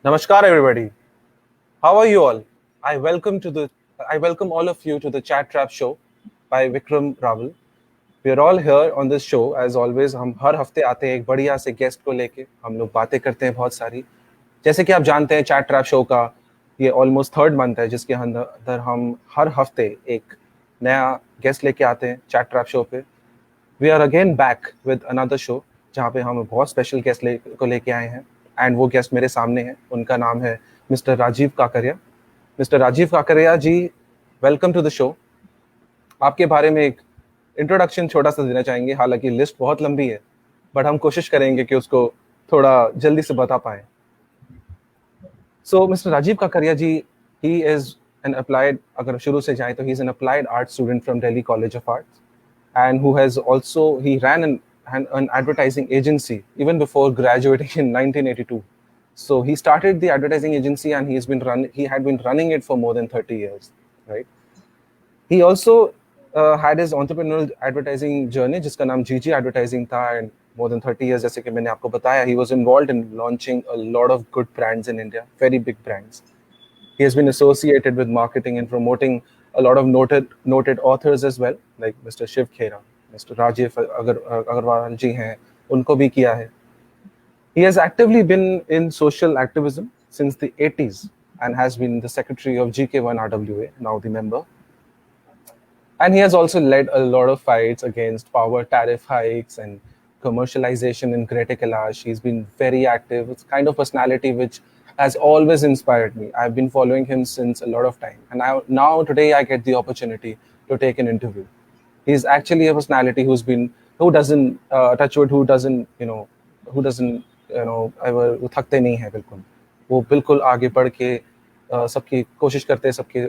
Namaskar, everybody. How are you all? I welcome to the I welcome all of you to the Chat Trap Show by Vikram Raval. We are all here on this show as always. हम हर हफ्ते आते हैं एक बढ़िया से guest को लेके हम लोग बातें करते हैं बहुत सारी. जैसे कि आप जानते हैं चैट ट्रैप शो का ये ऑलमोस्ट थर्ड मंथ है जिसके अंदर हम हर हफ्ते एक नया गेस्ट लेके आते हैं चैट ट्रैप शो पे. We are again back with another show जहाँ पे हम बहुत स्पेशल गेस्ट को लेके आए हैं एंड वो गेस्ट मेरे सामने हैं. उनका नाम है mister Rajiv Kakaria. Mister Rajiv Kakaria ji, welcome to the show. आपके बारे में एक इंट्रोडक्शन छोटा सा देना चाहेंगे. हालांकि लिस्ट बहुत लंबी है बट हम कोशिश करेंगे कि उसको थोड़ा जल्दी से बता पाए. So mister Rajiv Kakaria ji, he is an applied, अगर शुरू से जाए तो he is an applied art student from Delhi College of Arts and who has also he ran an advertising agency even before graduating in 1982. So he started the advertising agency and he had been running it for more than 30 years, right? He also had his entrepreneurial advertising journey जिसका नाम GG Advertising था, and more than 30 years जैसे कि मैंने आपको बताया, he was involved in launching a lot of good brands in India, very big brands. He has been associated with marketing and promoting a lot of noted authors as well, like Mr. Shiv Khera, Mr. Rajiv Agarwal ji हैं, उनको भी किया है. He has actively been in social activism since the 80s and has been the secretary of GK1 RWA, now the member. And he has also led a lot of fights against power tariff hikes and commercialization in Greater Kailash. He's been very active. It's kind of personality which has always inspired me. I've been following him since a lot of time. And now today I get the opportunity to take an interview. He's actually a personality who doesn't ever थकते नहीं है बिल्कुल. वो बिल्कुल आगे बढ़ के सबकी कोशिश करते हैं, सबकी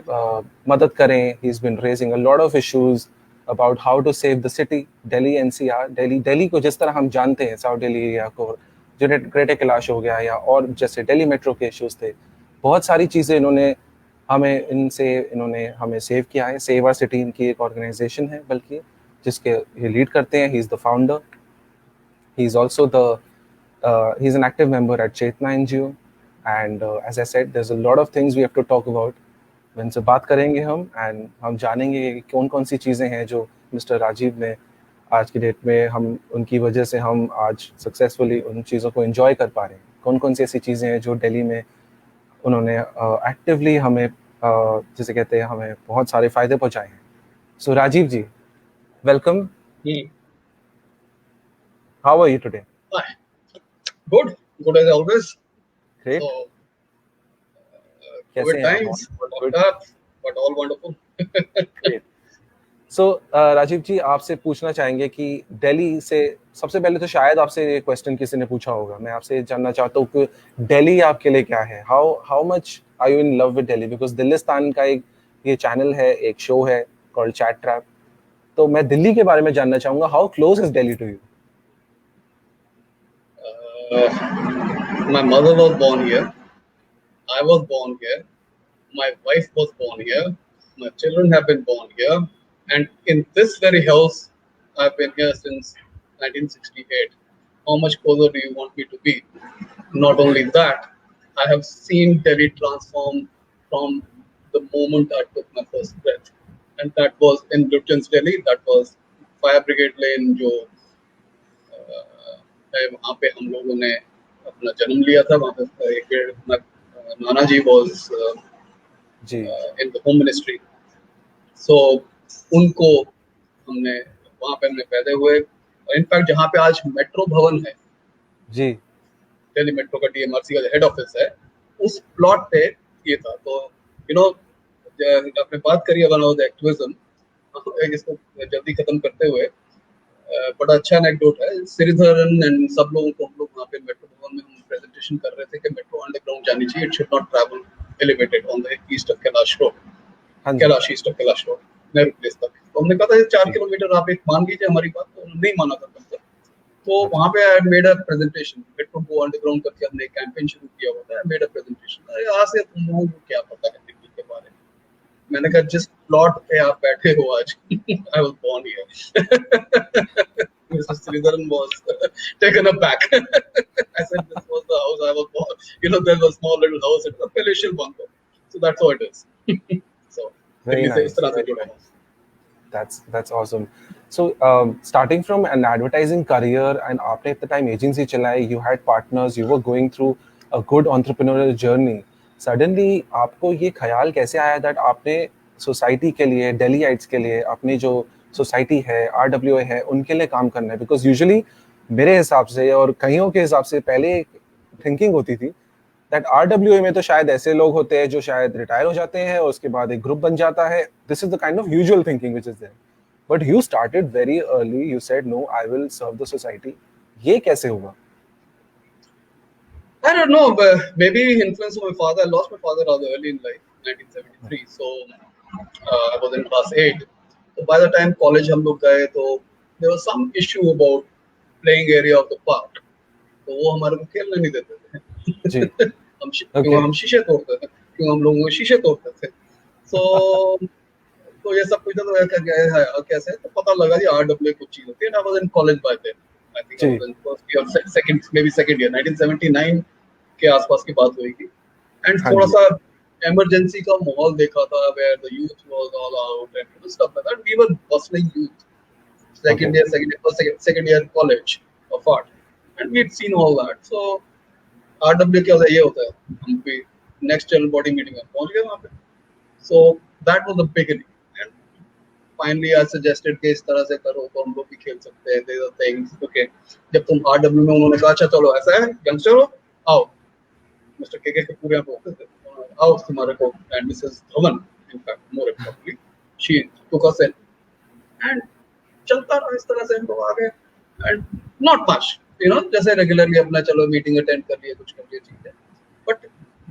मदद करें. He's been raising a lot of issues about how to save the city, Delhi NCR, Delhi को जिस तरह हम जानते हैं, साउथ दिल्ली एरिया को, जो ग्रेटर कैलाश हो गया या और जैसे दिल्ली मेट्रो के इश्यूज थे, बहुत सारी चीज़ें इन्होंने हमें सेव किया है. सेव आवर सिटी इनकी एक ऑर्गेनाइजेशन है बल्कि जिसके ये लीड करते हैं. He is the founder. He is also he is an active member at Chetna NGO. And as I said, there's a lot of things we have to talk about. उनसे बात करेंगे हम जानेंगे कि कौन सी चीज़ें हैं जो मिस्टर राजीव ने आज की डेट में उनकी वजह से हम आज सक्सेसफुली उन चीज़ों को एंजॉय कर पा रहे हैं. कौन सी ऐसी चीज़ें हैं जो दिल्ली में उन्होंने एक्टिवली हमें जिसे कहते हैं हमें बहुत सारे फायदे पहुंचाए हैं. So Rajiv ji, welcome. How are you today? Good as always. Great. So, कैसे हैं? times, but all wonderful. Great. So Rajiv जी, आपसे पूछना चाहेंगे कि दिल्ली से सबसे पहले तो शायद आपसे ये क्वेश्चन किसी ने पूछा होगा. मैं आपसे जानना चाहता हूँ कि दिल्ली आपके लिए क्या है. How much are you in love with Delhi? Because Dillistan का एक ये चैनल है, एक शो है कॉल्ड चैट ट्रैप. तो मैं दिल्ली के बारे में जानना चाहूँगा. How close is Delhi to you? My mother was born here. I was born here. My wife was born here. My children have been born here. And in this very house, I've been here since 1968. How much closer do you want me to be? Not only that, I have seen Delhi transform from the moment I took my first breath. And that was in Lutyens, Delhi. That was Fire Brigade Lane, जो वहाँ पे हम लोगों ने अपना जन्म लिया था. वहाँ पे एक नाना जी was in the home ministry. So उनको वहाँ पे हमने पैदा हुए. और इनफैक्ट जहाँ पे आज मेट्रो भवन है जी, दिल्ली मेट्रो का DMRC का हेड ऑफिस है, उस प्लॉट पे ये था. तो आपने बात करी अबाउट एक्टिविज्म, इसको जल्दी खत्म करते हुए बड़ा अच्छा एनेक्डोट है. श्रीधरन एंड सब लोगों को हम लोग वहाँ पे मेट्रो भवन में हम प्रेजेंटेशन कर रहे थे कि मेट्रो अंडरग्राउंड जानी चाहिए. It should not travel elevated on the east of Kailash road, Kailash east of Kailash road, Nehru place तक. तो हमने कहा था 4 किलोमीटर आप एक मान लीजिए हमारी बात. तो नहीं माना था तब तक. तो वहाँ पे I made a presentation. Metro को अंडरग्राउंड करके हमने एक कैंपेन शुरू किया हुआ था. I made a presentation. यहाँ से तुम लोगों को क्या पता है दिल्ली के बारे में? मैंने कहा जिस प्लॉट पे आप बैठे हो आज, I was born here. Mr. Sridharan was taken aback. I said this was the the house I was born. There was a small little house. It was a palatial bungalow. So that's how it is. So Very Delhi से इस nice. तरह से जुड़ा हूँ. That's awesome. So starting from an advertising career and आपने इतना time agency चलाई, you had partners, you were going through a good entrepreneurial journey. Suddenly आपको ये ख्याल कैसे आया that आपने society के लिए, Delhiites के लिए, अपनी जो society है, RWA है, उनके लिए काम करना है? Because usually मेरे हिसाब से और कईयों के हिसाब से पहले thinking होती थी दैट RWA में तो शायद ऐसे लोग होते हैं जो शायद रिटायर हो जाते हैं और उसके बाद एक ग्रुप बन जाता है. This is the kind of usual thinking which is there. But you started very early. You said no, I will serve the society. ये कैसे हुआ? I don't know, but maybe influence of my father. I lost my father rather early in life, 1973. So I was in class 8. So by the time college हम लोग गए, तो there was some issue about playing area of the park. तो वो हमारे को खेलने नहीं देते थे. जी. क्यों हम शीशे तोड़ते थे, क्यों हम लोगों को शीशे तोड़ते थे. तो ये सब कुछ तो कैसे तो पता लगा कि RWA कुछ चीज होती है. I was in college by then. I think I was in first year, second year, 1979 के आसपास की बात होगी. एंड थोड़ा सा इमरजेंसी का माहौल देखा था, where the youth was all out and stuff like that. We were bustling youth. Second year college of art, and we'd seen all that. So RWA क्या होता है, ये होता है, हम भी नेक्स्ट जनरल बॉडी मीटिंग में पहुंच गए वहाँ पे. So that was the beginning. And finally I suggested कि इस तरह से करो तो हम लोग भी खेल सकते हैं. These are things. Okay. जब तुम RWA में उन्होंने कहा अच्छा चलो ऐसा है, यंगस्टर हो, आओ. Mr. KK Kapoor यहाँ पे होते थे, आओ तुम्हारे को, and Mrs. Dhawan, in fact, more importantly, she took us in. And चलता रहा इस तरह से हम लोग आ गए. And not much, जैसे रेगुलरली अपना चलो मीटिंग अटेंड कर लिए, कुछ कर लिए, ठीक है. बट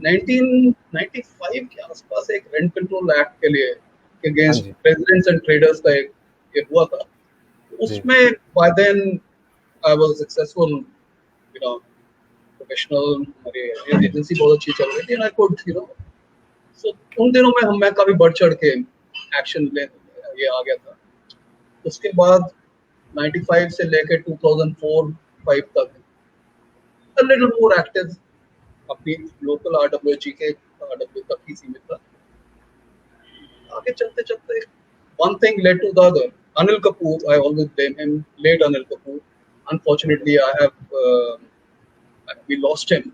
1995 के आसपास एक रेंट कंट्रोल एक्ट के लिए अगेंस्ट रेजिडेंट्स एंड ट्रेडर्स का एक ये हुआ था. उसमें by then I was successful, professional, हमारी एजेंसी बहुत अच्छी चल रही थी. एंड आई कुड सो उन दिनों में मैं काफी बढ़ चढ़ के एक्शन ले ये आ गया था. उसके बाद 95 से लेकर 2004-5 तक a little more active, अपनी लोकल RWA के RWA तक ही सीमित था. आगे चलते चलते one thing led to the other. Anil Kapoor, I always blame him, late Anil Kapoor. Unfortunately, we lost him,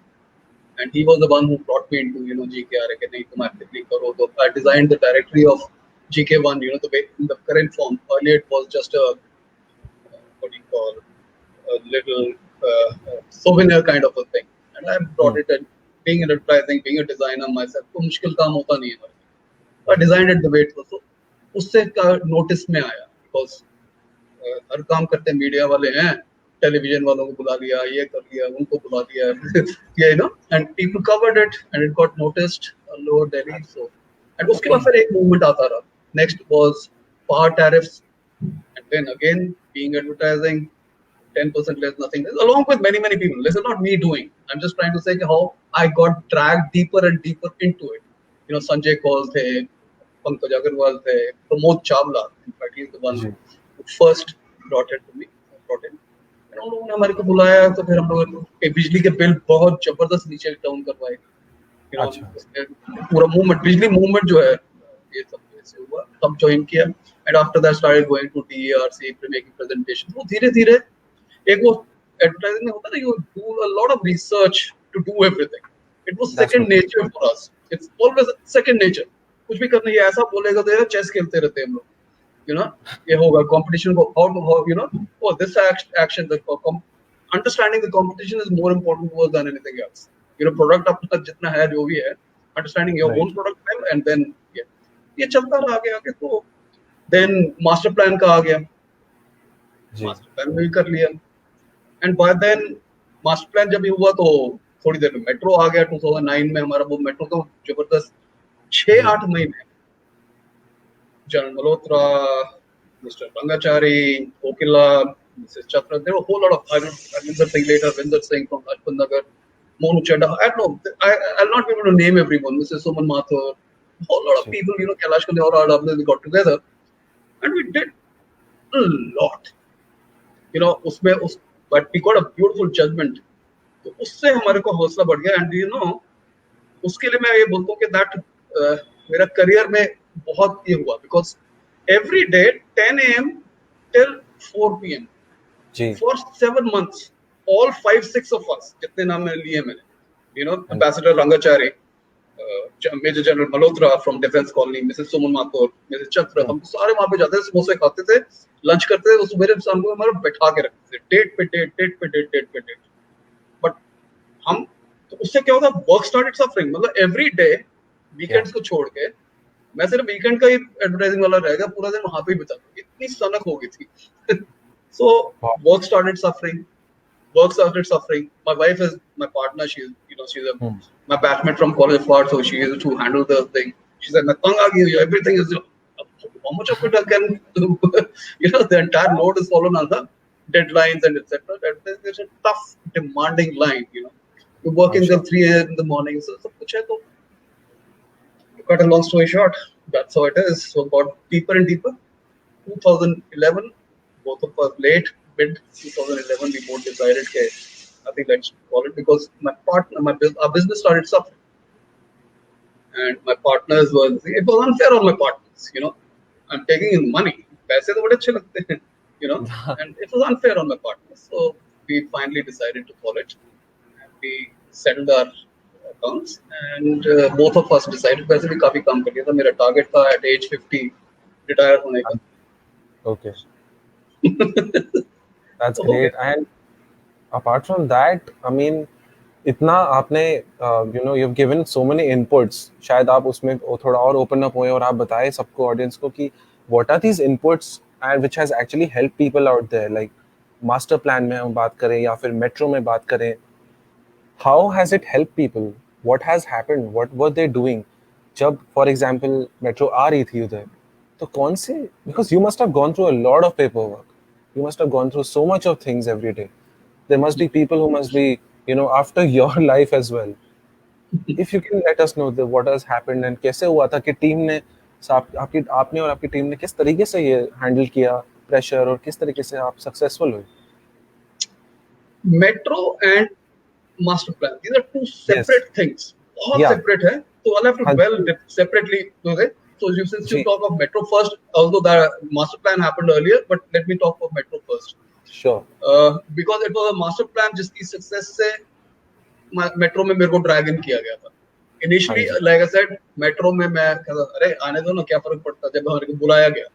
and he was the one who brought me into GKRA कि नहीं तुम actively करो. So I designed the directory of GK1, the way in the current form. Earlier it was just a what do you call, a little souvenir kind of a thing, and I brought it in. Being in advertising, being a designer myself, तो मुश्किल काम होता नहीं है. I designed it the way it was. So उससे का notice में आया, because हर काम करते मीडिया वाले हैं, टेलीविजन वालों को बुला लिया, ये कर लिया, उनको बुला लिया, and people covered it and it got noticed all over Delhi. So and उसके बाद फिर एक मूवमेंट आता रहा. Next was power tariffs, and then again being advertising, 10% less, nothing less, along with many people. This is not me doing. I'm just trying to say how I got dragged deeper and deeper into it. Sanjay Kaul the, Pankaj Agarwal the, Pramod Chawla. In fact, he's the one who first brought it to me. उन्होंने हमारे को बुलाया, तो फिर हम लोग बिजली के बिल बहुत जबरदस्त नीचे डाउन करवाए. पूरा मूवमेंट, बिजली मूवमेंट जो है, ये सब ऐसे हुआ, तब ज्वाइन किया. And after that started going to DERC, making presentation. वो धीरे धीरे एक वो एडवर्टाइजिंग में होता है ना, you do a lot of research to do everything. It was second nature for us. It's always second nature. कुछ भी करना, ये ऐसा बोलेगा तो चेस खेलते रहते हैं हम लोग. ये होगा competition को, how this action, the understanding the competition is more important to us than anything else. Product अपना जितना है जो भी है, understanding your own product well, and then ये चलता रहा आगे. तो then master plan का आ गया, master plan भी कर लिया. and by then master plan जब भी हुआ तो थोड़ी देर में मेट्रो आ गया. 2009 में हमारा वो मेट्रो तो जबरदस्त 6-8 महीने General Malhotra, Mr. Rangachari, Kokila, Mrs. Chatra. There were a whole lot of, Vinder Singh later, Vinder Singh from Lajpat Nagar, Monu Chadha. I don't know, I'll not be able to name everyone. Mrs. Suman Mathur, a whole lot of people, Kailash Khandeya or RWA, we got together. And we did a lot. But we got a beautiful judgment तो उससे हमारे को हौसला बढ़ गया। And you know, उसके लिए मैं ये बोलता हूँ कि दैट मेरा करियर में बहुत ये हुआ, because every day 10 a.m. till 4 p.m. जी। for 7 months, all 5-6 of us, जितने नाम मैंने लिए मैंने, you know, हाँ जी। Ambassador Rangachari, Major General Malhotra from Defense Colony, Mrs. Suman Mathur, Mrs. Chatra, हम्म, हम सारे वहां पे जाते थे, समोसे खाते थे, लंच करते थे, उस मेरे सामने हमारा बैठा के रखते थे, डेट पे डेट, डेट पे डेट, डेट पे डेट। बट हम, तो उससे क्या होता, वर्क स्टार्टेड सफरिंग, मतलब एवरी डे या वीकेंड्स को छोड़ के मैं सिर्फ वीकेंड का ही एडवर्टाइजिंग वाला रह गया, पूरा दिन वहां पे ही बिता, इतनी सनक हो गई थी। So work started suffering, work started suffering. My wife is my partner. She's, you know, she's a hmm, my batchmate from college of art, so she is to handle the thing. She said, "मैं तंग आ गई हूँ, everything is, how much of it I can do?" You know, the entire load is fallen on the deadlines and etc. It's a tough, demanding line. You know, you're I'm working till sure. 3 a.m. in the morning. So सब कुछ है, तो to cut a long story short, that's how it is. So got deeper and deeper. 2011, both of us late, mid 2011, we both decided, okay, I think let's call it, because my partner, our business started suffering, and my partners was, it was unfair on my partners, you know, I'm taking in money, पैसे तो बड़े अच्छे लगते हैं, you know, and it was unfair on my partners. So we finally decided to call it, and we settled our accounts, and both of us decided, वैसे भी काफी काम कर लिया था, मेरा टारगेट था at age 50 रिटायर होने का। Okay, that's तो हो great. गया। And apart from that, I mean, इतना आपने you've given so many inputs. शायद आप उसमें थोड़ा और open up हुए और आप बताएं सबको audience को कि what are these inputs and which has actually helped people out there, like master plan में हम बात करें या फिर metro में बात करें, how has it helped people? What has happened? What were they doing? जब for example metro आ रही थी उधर, तो कौन से, because you must have gone through a lot of paperwork, you must have gone through so much of things every day. There must be people who must be, after your life as well. If you can let us know what has happened and कैसे हुआ था कि team ने आपकी आपने और आपकी team ने किस तरीके से ये हैंडल किया प्रेशर और किस तरीके से आप सक्सेसफुल हुए? Metro and master plan, these are two Yes. separate things, बहुत Yeah. separate है, so I'll have to हाँ dwell ji. separately. Okay, so since you ji. talk of metro first, although the master plan happened earlier, but let me talk of metro first. Sure. Because it was a master plan जिसकी success से metro में मेरे को drag इन किया गया था। हाँ Initially, ji. like I said, metro में मैं कहता अरे आने दो ना, क्या फर्क पड़ता, जब हमारे को बुलाया गया,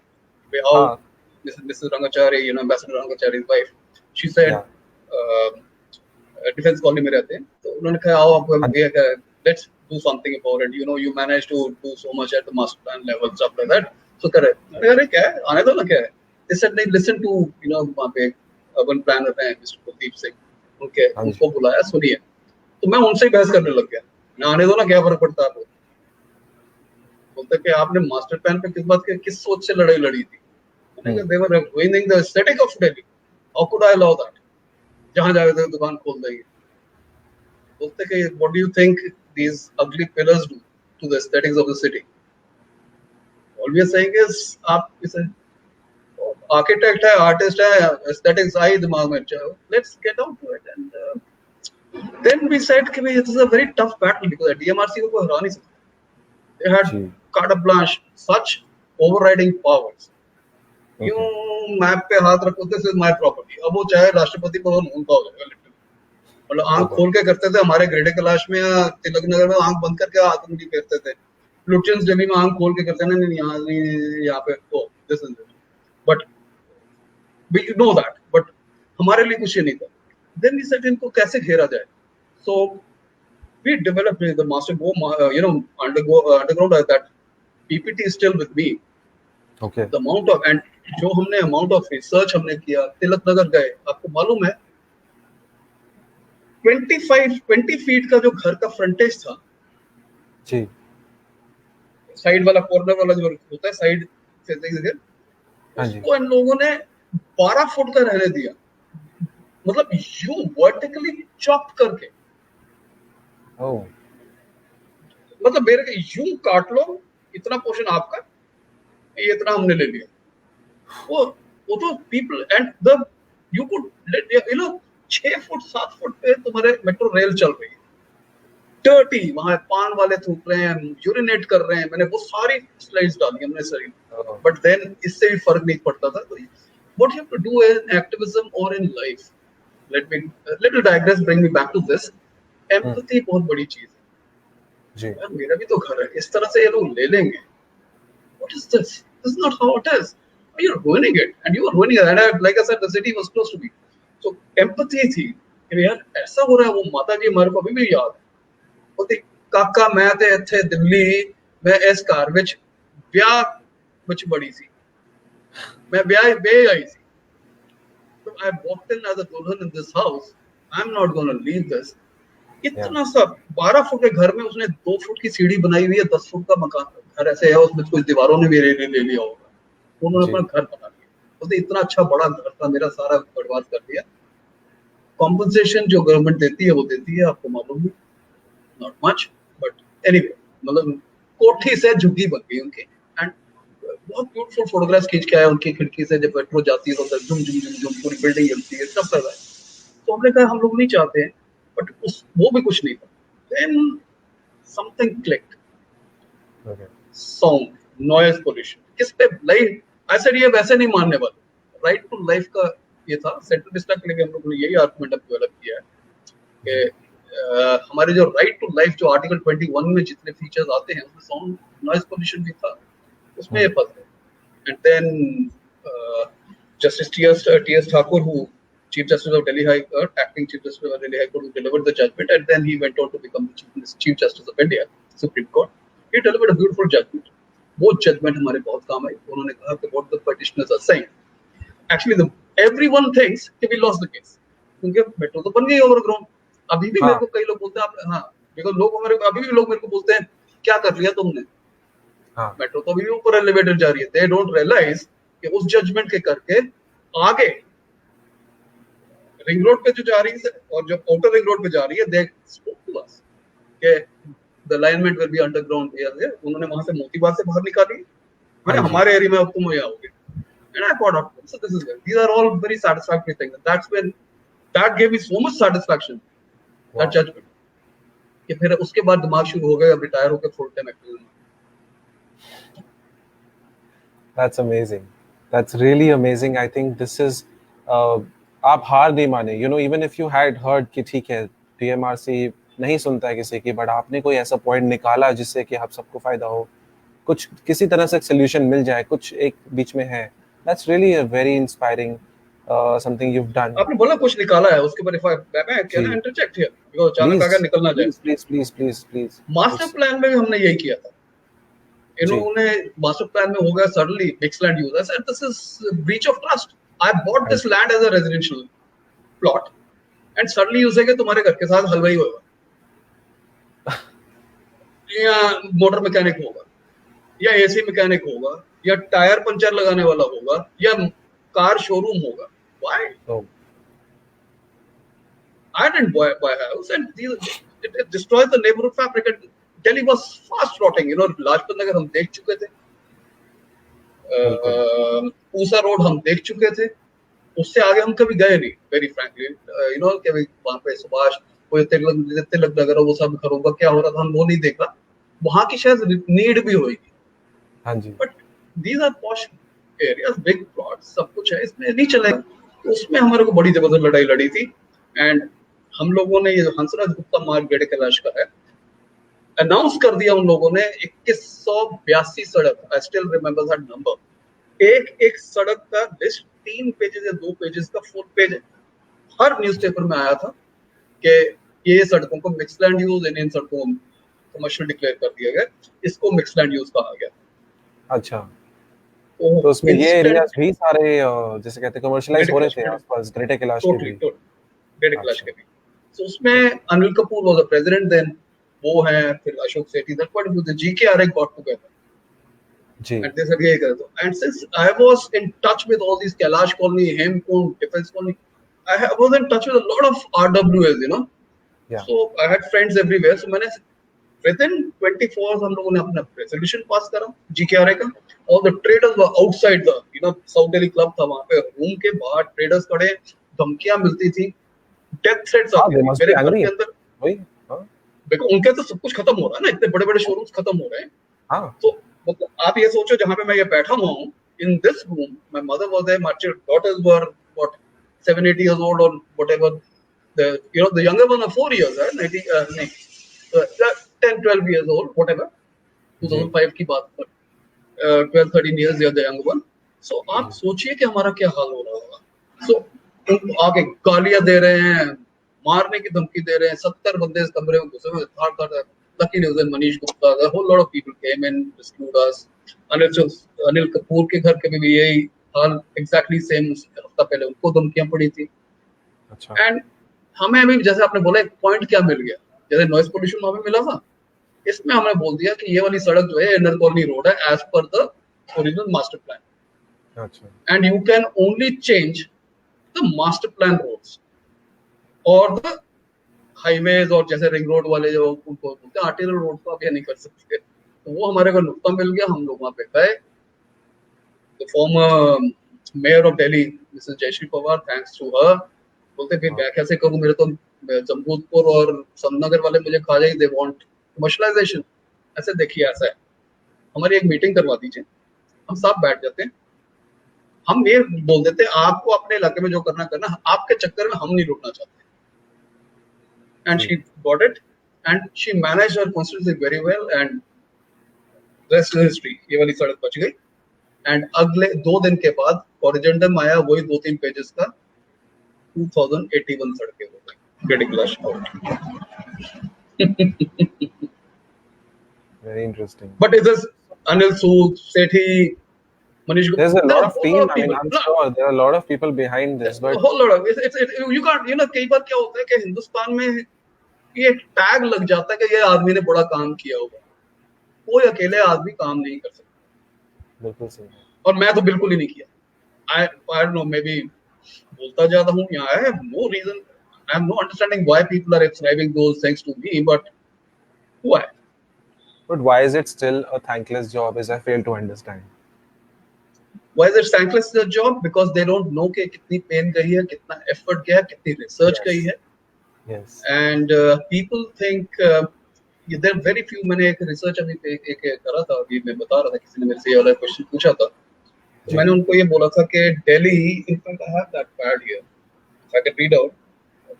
वे आओ, हाँ। Mrs. Rangachari, you know, Ambassador Rangachari's wife, she said, या डिफेंस कॉलोनी में रहते हैं, तो उन्होंने कहा आओ आपको हाँ ये let's do something about it, you know, you manage to do so much at the master plan level, stuff like that. So करे, अरे अरे क्या है, आने दो ना, क्या है, दे सेड नहीं, लिसन टू, यू नो, वहां पे अर्बन प्लानर हैं मिस्टर कुलदीप सिंह, उनके हाँ जी। उनको बुलाया, सुनिए। तो मैं उनसे बहस करने लग गया, मैं आने दो ना, क्या फर्क पड़ता है आपको। बोलते कि आपने मास्टर प्लान पे किस बात के, किस सोच से लड़ाई लड़ी थी। मैंने कहा they were ruining the aesthetic of Delhi, how could I allow that, जहां जाके दुकान खोल देंगे। बोलते कि what do you think these ugly pillars do to the aesthetics of the city? All we are saying is आप इसे आर्किटेक्ट है, आर्टिस्ट है, aesthetics आई दिमाग में, let's get down to it, and then we said कि it is a very tough battle because DMRC को कोई हरा नहीं सकता, they had जी। carte blanche, such overriding powers, यूं ओके। मैप पे हाथ रखो तो my property, अब वो चाहे राष्ट्रपति भवन उनका हो जाएगा, मतलब आंख ओके। खोल के करते थे, हमारे ग्रेडे कैलाश में या तिलक नगर में आंख बंद करके हाथ उंगली फेरते थे, लुटियंस जमी में आंख खोल के करते हैं, नहीं यहाँ नहीं, यहाँ पे तो this is it, but we know that, but हमारे लिए कुछ नहीं था। देन वी सेड इनको कैसे घेरा जाए, so we developed the master go, you know, underground that PPT is still with me, okay. The amount of, and जो हमने अमाउंट ऑफ रिसर्च हमने किया, तिलक नगर गए, आपको मालूम है 20 फीट का जो घर का फ्रंटेज था, जी। साइड वाला कॉर्नर वाला जो होता है साइड से, हाँ जी। उसको इन लोगों ने 12 फुट का रहने दिया, मतलब यूं वर्टिकली चॉप करके, ओह। मतलब मेरे को यूं काट लो, इतना पोर्शन आपका, ये इतना हमने ले लिया। वो तो people and the, you could, you know, 6 foot 7 foot पे तुम्हारे मेट्रो रेल चल रही है, डर्टी, वहां पान वाले थूक रहे हैं, यूरिनेट कर रहे हैं, मैंने वो सारी स्लाइड्स डाली हमने शरीर, Oh, बट देन इससे भी फर्क नहीं पड़ता था। तो what you have to do in activism और in life, let me little digress, bring me back to this. Empathy बहुत बड़ी चीज है जी यार, मेरा भी तो घर है, इस तरह से ये लोग ले लेंगे, what is this? This is not how it is. You're ruining it, and you are ruining it. And like I said, the city was close to me. So empathy थी कि यार ऐसा हो रहा है। वो माता जी हमारे को अभी भी याद है, ਉਹ ਤੇ ਕਾਕਾ ਮੈਂ ਤੇ ਇੱਥੇ ਦਿੱਲੀ ਮੈਂ ਇਸ ਘਰ ਵਿੱਚ ਵਿਆਹ ਵਿੱਚ ਬੜੀ ਸੀ, ਮੈਂ ਵਿਆਹ ਵੇ ਆਈ ਸੀ। So I walked in as a dulhan in this house. I'm not going to leave this. yeah इतना सा 12 फुट के घर में उसने 2 फुट की सीढ़ी बनाई हुई है, 10 फुट का मकान घर ऐसे है, उसमें कुछ दीवारों ने भी ले लिया होगा, उन्होंने जी अपना घर बना लिया। उसने इतना अच्छा बड़ा घर था, मेरा सारा बर्बाद कर दिया। कॉम्पनसेशन जो गवर्नमेंट देती है वो देती है, आपको मालूम है, नॉट मच, बट एनीवे, मतलब कोठी से झुग्गी बन गई उनकी। एंड बहुत ब्यूटीफुल फोटोग्राफ्स खींच के आया उनकी खिड़की से, जब मेट्रो जाती है तो उधर झुम झुम झुम झुम पूरी बिल्डिंग जलती है, सब कर रहा है। तो हमने कहा हम लोग नहीं चाहते हैं, बट उस वो भी कुछ नहीं था। Then something clicked, okay sound, noise pollution, किस पे लाइफ, आई सेड ये वैसे नहीं मानने वाले। राइट टू लाइफ का ये था, सेंट्रल विस्टा के लिए हम लोगों ने यही आर्गुमेंट अब डेवलप किया है कि हमारे जो राइट टू लाइफ जो आर्टिकल 21 में जितने फीचर्स आते हैं उसमें साउंड नॉइज पोल्यूशन भी था, उसमें ये फंस गए। And then justice TS Thakur, who Chief Justice of Delhi High Court, acting Chief Justice of Delhi High Court, who delivered the judgment, and then he went on to become the Chief Justice of India, Supreme Court. He delivered a beautiful judgment. वो judgement हमारे बहुत काम आई। उन्होंने कहा कि what the petitioners are saying, actually everyone thinks कि we lost the case, क्योंकि metro तो बन गई ओवरग्राउंड। अभी भी मेरे को कई लोग बोलते हैं हाँ, बिकॉज लोग हमारे अभी भी लोग मेरे को बोलते हैं क्या कर लिया तुमने, हाँ मेट्रो तो अभी भी ऊपर एलिवेटर जा रही है। दे डोंट रियलाइज कि उस जजमेंट के करके आगे रिंग रोड पे जो जा रही है और जो आउटर रिंग रोड पे जा रही है, दे स्पोक टू अस कि the alignment will be underground area. उन्होंने वहां से मोतीबाग से बाहर निकाली, मैंने हमारे एरिया में अब तुम ये आओगे, and I got out. So this is well, these are all very satisfactory things, that's when that gave me so much satisfaction, that judgement, कि फिर उसके बाद दिमाग शुरू हो गया अब रिटायर होकर full time activism. That's amazing. That's really amazing. I think this is आप हार नहीं माने, you know, even if you had heard कि ठीक है DMRC नहीं सुनता है किसी की, बट आपने कोई ऐसा पॉइंट निकाला जिससे कि आप सबको फायदा हो, कुछ किसी तरह से सोल्यूशन मिल जाए, कुछ एक बीच में है। That's really a very inspiring something you've done. आपने बोला कुछ निकाला है, उसके बाद मैं कैन इंटरजेक्ट हियर बिकॉज़ अचानक आगे निकलना जाए। प्लीज मास्टर प्लान में भी हमने यही किया था। इन्होंने मास्टर प्लान में हो गया suddenly mix land use. I said this is breach of trust. I bought this land as a residential plot and suddenly use है कि तुम्हारे घर के साथ हलवाई होगा या मोटर मैकेनिक होगा या एसी मैकेनिक होगा या टायर पंचर लगाने वाला होगा या कार शोरूम होगा। Why? I didn't buy a house, and it destroys the neighborhood fabric. And Delhi was fast rotting. You know, Lajpat Nagar हम देख चुके थे, पूसा रोड हम देख चुके थे, उससे आगे हम कभी गए नहीं। Very frankly, you know, कभी वहाँ पे सुभाष, कोई तिलक नगर, वो सब खरोगा क्या हो रहा था, हम वो नहीं देखा। वहाँ की शायद नीड भी होगी। हाँ जी। But these are posh areas, big plots, सब कुछ है, इसमें नहीं चलेगा। तो उसमें हमारे को बड़ी जबरदस्त लड़ाई लड़ी थी। एंड हम लोगों ने ये हंसराज गुप्ता मार्ग गेट कैलाश का है, अनाउंस कर दिया उन लोगों ने। 2182 सड़क, I still remember that number. एक सड़क का लिस्ट 3 पेजेस या 2 पेजेस का फुल पेज हर न्यूज़पेपर में आया था कि ये सड़कों को मिक्स लैंड यूज, इन सड़कों को कमर्शियल डिक्लेयर कर दिया गया, इसको मिक्स लैंड यूज कहा गया। अच्छा, तो उसमें ये एरियाज भी सारे जैसे कहते हैं कमर्शियलाइज हो रहे थे आसपास ग्रेटर कैलाश के भी। ग्रेटर कैलाश के भी। तो उसमें Anil Kapoor was the president then, वो है, फिर Ashok Sethi, that what the GKRA got together जी, एंड दे सेड ये कर दो। And since I was in touch with all this Kailash Colony, Hemkund, Defence Colony, I was in touch with a lot of RWAs, you know, so I had friends everywhere. So मैंने within 24 hours हम लोगों ने अपना resolution pass करा GKRA का। और the traders were outside the, you know, south Delhi club था, वहां पे रूम के बाहर ट्रेडर्स खड़े, धमकियां मिलती थी डेथ थ्रेट्स हाँ, आती they थी must मेरे be घर angry. के अंदर। वही, हाँ, देखो उनके तो सब कुछ खत्म हो रहा है ना, इतने बड़े बड़े शोरूम्स खत्म हो रहे हैं। हाँ, तो मतलब आप ये सोचो जहां पे मैं ये बैठा हुआ हूँ, in this room my mother was there, my daughters were what 7-8 years old or whatever, the the younger one are 4 years, right? 90 नहीं, 10-12 years old whatever, जी, 2005 की बात पर, 12-13 years they are the young one. So आप जी, सोचिए कि हमारा क्या हाल हो रहा होगा। So उनको आके गालियां दे रहे हैं, मारने की धमकी दे रहे हैं, 70 बंदे इस कमरे में घुसे हुए, थाड़ lucky news and Manish Gupta, a whole lot of people came in, rescued us. Anil Kapoor के घर के भी यही हाल, एग्जैक्टली सेम, हफ्ता पहले उनको धमकियां पड़ी थी। अच्छा, एंड हमें अभी जैसे आपने बोला एक पॉइंट क्या मिल गया, जैसे नॉइज पोल्यूशन हमें मिला था, इसमें हमने बोल दिया कि ये वाली सड़क जो है इनर कॉलोनी रोड है as per the original master plan, अच्छा, and you can only change the master plan roads और द हाईवेज, और जैसे रिंग रोड वाले जो उनको बोलते हैं आर्टिलरी रोड को आप ये नहीं कर सकते। तो वो हमारे को नुकता मिल गया, हम लोग वहां पे गए। The former mayor of Delhi Mrs Jayashri Pawar, thanks to her, बोलते फिर हाँ, मैं कैसे करूं, मेरे तो जमशेदपुर और समनगर वाले मुझे खा जाएंगे, दे वांट कमर्शलाइजेशन। ऐसे देखिए ऐसा है, हमारी एक मीटिंग करवा दीजिए, हम साथ बैठ जाते हैं, हम ये बोल देते हैं आपको अपने इलाके में जो करना करना, आपके चक्कर में हम नहीं रुकना चाहते। एंड जी, she got it and she manage her constituency very well, and rest is history, ये वाली सड़क बच गई। एंड अगले 2 दिन के बाद कॉरिजेंडम आया, वही 2-3 पेजेस का, 2081 सड़कें हो गई getting lash out. very interesting. But it is Anil Sood, Sethi, Manish There's Gupta, a there lot are a of whole lot team. of I mean, people. I'm sure there are a lot of people behind this, A but whole lot of you can't, कई बार क्या होता है कि हिंदुस्तान में ये tag लग जाता है कि ये आदमी ने बड़ा काम किया होगा, कोई अकेले आदमी काम नहीं कर सकता, बिल्कुल सही है। और मैं तो बिल्कुल ही नहीं किया। I don't know, maybe बोलता ज्यादा हूँ, या I have no reason, I have no understanding why people are ascribing those things to me, but why? But why is it still a thankless job? Is I fail to understand. Why is it thankless the job? Because they don't know कि कितनी pen गई है, कितना effort गया है, कितनी research गई Yes, है, yes, and people think there are very few. मैंने एक रिसर्च अभी एक करा था, अभी मैं बता रहा था, किसी ने मेरे से ये वाला क्वेश्चन पूछा था, तो जी, मैंने उनको ये बोला था कि Delhi, in fact I have that pad here, if I can read out,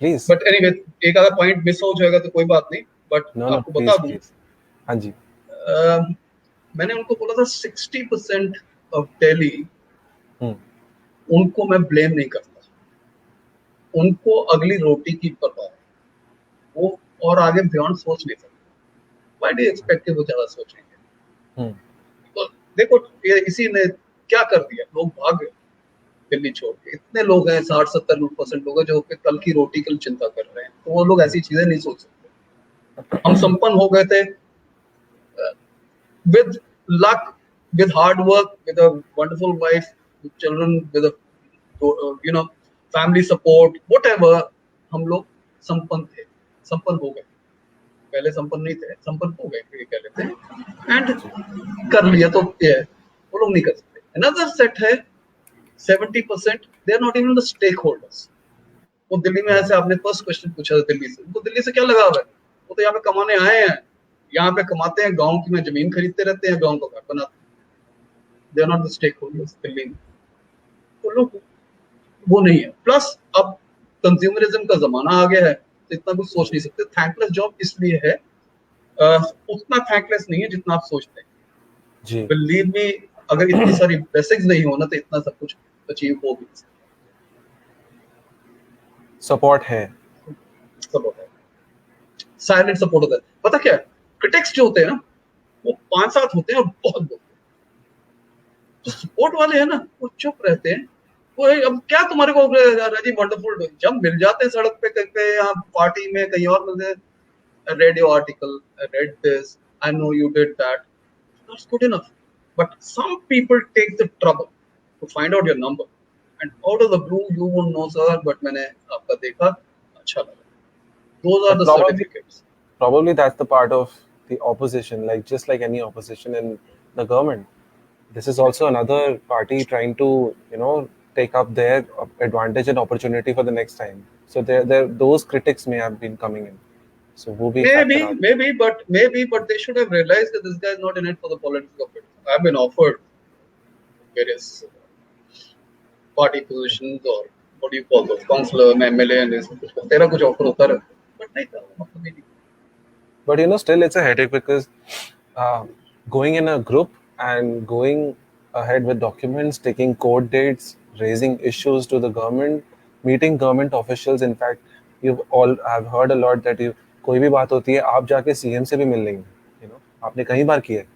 please. But anyway एक आधा पॉइंट मिस हो जाएगा तो कोई बात नहीं, बट No, no, आपको बता please, दूं, please. हाँ जी, मैंने उनको बोला था 60% ऑफ दिल्ली, हम्म, उनको मैं ब्लेम नहीं करता, उनको अगली रोटी की परवाह है, वो और आगे बियॉन्ड सोच नहीं सकते। व्हाई डू यू एक्सपेक्ट कि वो ज्यादा सोचेंगे? हम्म, तो देखो ये इसी ने क्या कर दिया, लोग भाग गए दिल्ली छोड़ के। इतने लोग हैं, 60-70% लोग हैं जो कि कल की रोटी की चिंता कर रहे हैं, तो वो लोग ऐसी चीजें नहीं सोच सकते। हम संपन्न हो गए थे with luck, with hard work, with a wonderful wife, with children, with a family support, whatever, हम लोग संपन्न थे, संपन्न हो गए। पहले संपन्न नहीं थे, संपन्न हो गए, फिर कह लेते हैं, एंड कर लिया तो ये है, वो लोग नहीं कर सकते। अनदर सेट है 70%, they are not even the stakeholders. वो दिल्ली में, ऐसे आपने फर्स्ट क्वेश्चन पूछा था दिल्ली से, उनको दिल्ली से क्या लगाव है? वो तो यहाँ पे कमाने आए हैं, यहाँ पे कमाते हैं, गांव की में जमीन खरीदते रहते हैं, गांव को घर बनाते हैं। They are not the stakeholders Delhi में, तो लोग वो नहीं है। प्लस अब कंज्यूमरिज्म का जमाना आ गया है, तो इतना कुछ सोच नहीं सकते। थैंकलेस जॉब इसलिए है, उतना थैंकलेस नहीं है जितना आप सोचते हैं। जी, बिलीव मी, अगर इतनी सारी बेसिक्स नहीं होना तो इतना सब कुछ अचीव हो भी नहीं सकता। सपोर्ट है, सब होता है, साइलेंट सपोर्ट होता है। पता क्या है, क्रिटिक्स जो होते हैं ना, वो 5-7 होते हैं और बहुत बोलते हैं। जो सपोर्ट वाले हैं ना, वो चुप रहते हैं। वो अब क्या तुम्हारे को रजी वंडरफुल, जब मिल जाते हैं सड़क पे, कहीं पे यहाँ पार्टी में, कहीं और मिलते हैं, read your article, I read this, I know you did that. That's good enough. But some people take the trouble to find out your number. And out of the blue, you won't know, sir, but मैंने आपका देखा, अच्छा लगा. Those are but the certificates. probably that's the part of the opposition, like just like any opposition in the government. This is also another party trying to, take up their advantage and opportunity for the next time. So there those critics may have been coming in. So वो भी factor आता maybe, but they should have realized that this guy is not in it for the politics of it. I've been offered various party positions or what do you call those, councillor, MLA, and this. तेरा कुछ offer होता रहता है, but नहीं था, मतलब नहीं. But you know, still it's a headache because going in a group and going ahead with documents, taking court dates, raising issues to the government, meeting government officials. In fact, you've all I've heard a lot that you कोई भी बात होती है आप जाके CM से भी मिल लेंगे, you know, आपने कई बार किया है,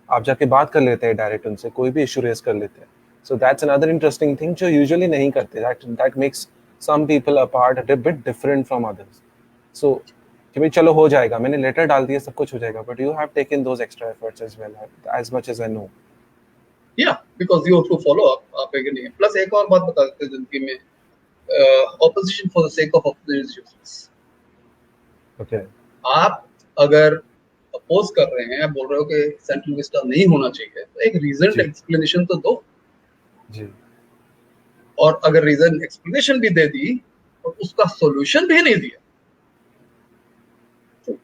आप जाके बात कर लेते हैं डायरेक्ट उनसे, कोई भी इशू रेज कर लेते हैं. So that's another interesting thing जो usually नहीं करते. That makes some people apart a bit different from others. So कि भाई चलो हो जाएगा, मैंने लेटर डाल दिया, सब कुछ हो जाएगा, but you have taken those extra efforts as well, as much as I know. Yeah, because you have to follow up. आप एक नहीं. Plus एक और बात बता देते हैं जिंदगी में, opposition for the sake of opposition is useless. Okay. आप अगर अपोज कर रहे हैं, बोल रहे हो कि सेंट्रल विस्टा नहीं होना चाहिए, तो एक रीजन एक्सप्लेनेशन तो दो जी. और अगर रीजन एक्सप्लेनेशन भी दे दी और उसका सॉल्यूशन भी नहीं दिया, तो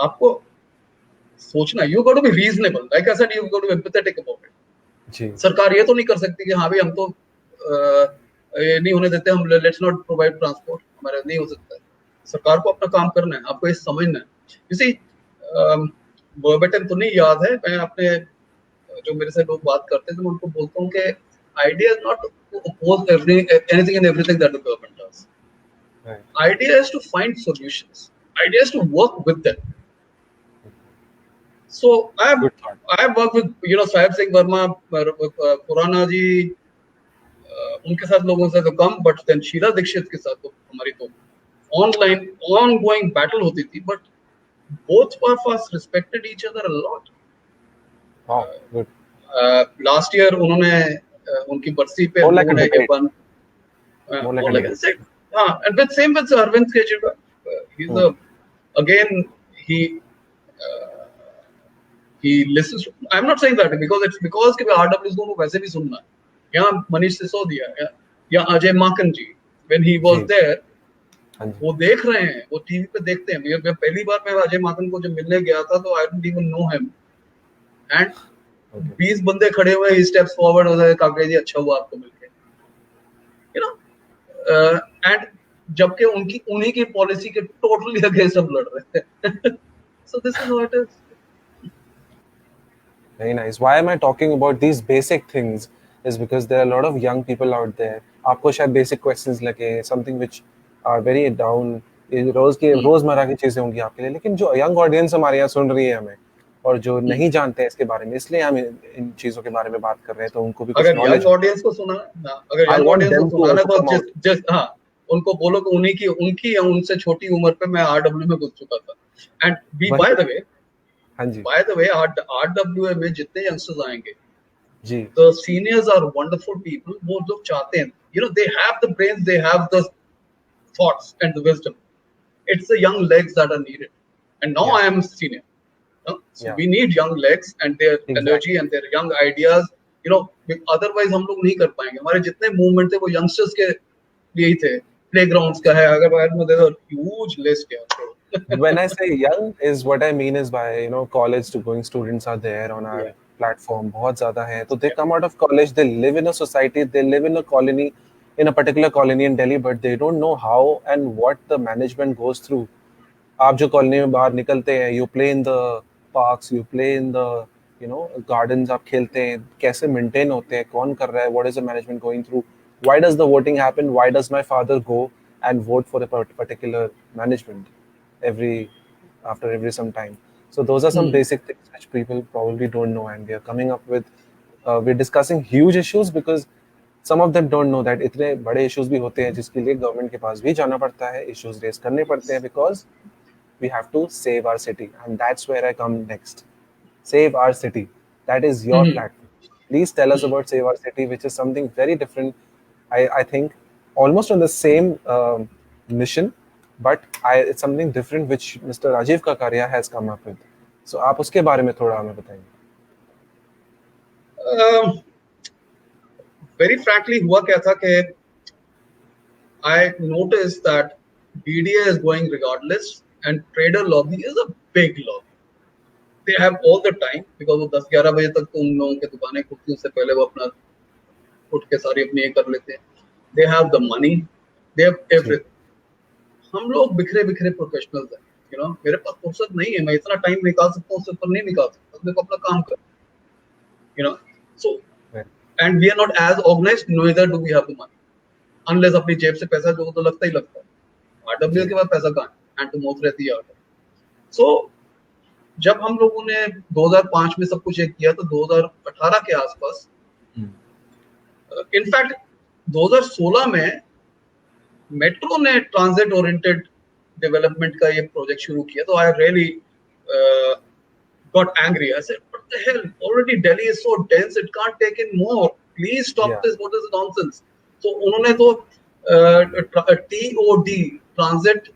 आपको सोचना, you got to be reasonable, like I said, you got to be empathetic about it. जी. सरकार ये तो नहीं कर सकती कि हाँ भाई हम तो ये नहीं होने देते, हम लेट्स नॉट प्रोवाइड ट्रांसपोर्ट, हमारा नहीं हो सकता है. सरकार को अपना काम करना है, आपको ये समझना है. यू सी, वर्बेटन तो नहीं याद है, मैं अपने जो मेरे से लोग बात करते हैं तो मैं उनको बोलता हूँ कि idea is not to oppose anything and everything that the government does. Idea is to find solutions, idea is to work with them. So I've worked with, you know, Sahib Singh Verma, Khurana ji, उनके साथ लोगों से तो कम, but then Sheila Dikshit के साथ तो हमारी तो ऑनलाइन ongoing battle होती थी, but both of us respected each other a lot. Wow, good. Last year उन्होंने उनकी बरसी पे उन्होंने ये बन, हाँ, and with same with Arvind Kejriwal, he's again he listens to, I'm not saying that because it's because कि RWs को वैसे भी सुनना है. यहाँ मनीष सिसोदिया या अजय माकन जी, when he was there, वो देख रहे हैं, वो टीवी पे देखते हैं. मैं पहली बार मैं अजय माकन को जब मिलने गया था तो I didn't even know him, and 20 बंदे खड़े हुए, he steps forward, होता है काकड़े जी अच्छा हुआ आपको मिलके, you know, and जबकि उन्हीं की पॉलिसी के टोटली अगेंस्ट हम लड़ रहे थे. So this is how it is. Very nice. Why am I talking about these basic things is because there are a lot of young people out there. आपको शायद basic questions लगे, something which are very down, रोजमर्रा की चीजें होंगी आपके लिए, लेकिन जो young audience हमारे यहाँ सुन रही है हमें और जो नहीं जानते हैं इसके बारे में, इसलिए हम इन चीजों के बारे में बात कर रहे हैं, तो उनको भी कुछ अगर knowledge. young audience को सुनाना, अगर young audience को सुनाना तो just हाँ, उनको बोलो कि उनकी या उनसे छोटी उम्र पे मैं RW में घुस चुका था. And by the way, हाँ जी, by the way, RWA में जितने youngsters आएंगे, जी, the seniors are wonderful people. वो लोग चाहते हैं, you know, they have the brains, they have the thoughts and the wisdom. It's the young legs that are needed. And now I am senior. So we need young legs and their energy and their young ideas. You know, otherwise हम लोग नहीं कर पाएंगे. हमारे जितने movement थे वो youngsters के लिए ही थे. Playgrounds का है, अगर there's a huge list here. When I say young is what I mean is by, you know, college to going students are there on our platform, बहुत ज़्यादा है. तो they come out of college, they live in a society, they live in a colony, in a particular colony in Delhi, but they don't know how and what the management goes through. आप जो colony में बाहर निकलते हैं, you play in the parks, you play in the, you know, gardens, आप खेलते हैं, कैसे maintain होते हैं, कौन कर रहा है, what is the management going through, why does the voting happen, why does my father go and vote for a particular management after every some time. So those are some basic things which people probably don't know, and we are coming up with we're discussing huge issues because some of them don't know that इतने बड़े issues भी होते हैं जिसके लिए government के पास भी जाना पड़ता है, issues raise करने पड़ते हैं because we have to save our city, and that's where I come next. Save our city. That is your platform. Please tell us about Save Our City, which is something very different. I think almost on the same mission, but it's something different which Mr. Rajiv Kakaria has come up with. So आप उसके बारे में थोड़ा हमें बताएंगे. Very frankly हुआ क्या था कि I noticed that BDA is going regardless, and trader lobby is a big lobby. They have all the time because वो 10-11 बजे तक तो उन लोगों की दुकानें खुलती हैं, उससे पहले वो अपना उठ के सारी अपनी ये कर लेते हैं. They have the money, they have everything. हम लोग बिखरे बिखरे प्रोफेशनल्स हैं, you know, मेरे पास फुर्सत नहीं है, मैं इतना टाइम निकाल सकता हूँ, उससे ऊपर नहीं निकाल सकता, मेरे को अपना काम कर, you know, so and we are not as organized, neither do we have the money. Unless अपनी जेब से पैसा जो तो लगता ही लगता है. आरडब्ल्यूएस के बाद पैसा कहाँ है? हैंड टू माउथ रहती है. सो जब हम लोगों ने 2005 में सब कुछ एक किया तो 2018 के आसपास, इनफैक्ट 2016 में मेट्रो ने ट्रांजिट ओरिएंटेड डेवलपमेंट का ये प्रोजेक्ट शुरू किया. तो I really got angry. I said, what the hell? Already Delhi is so dense, it can't take in more. Please stop this. What is nonsense? तो उन्होंने तो TOD ट्रांजिट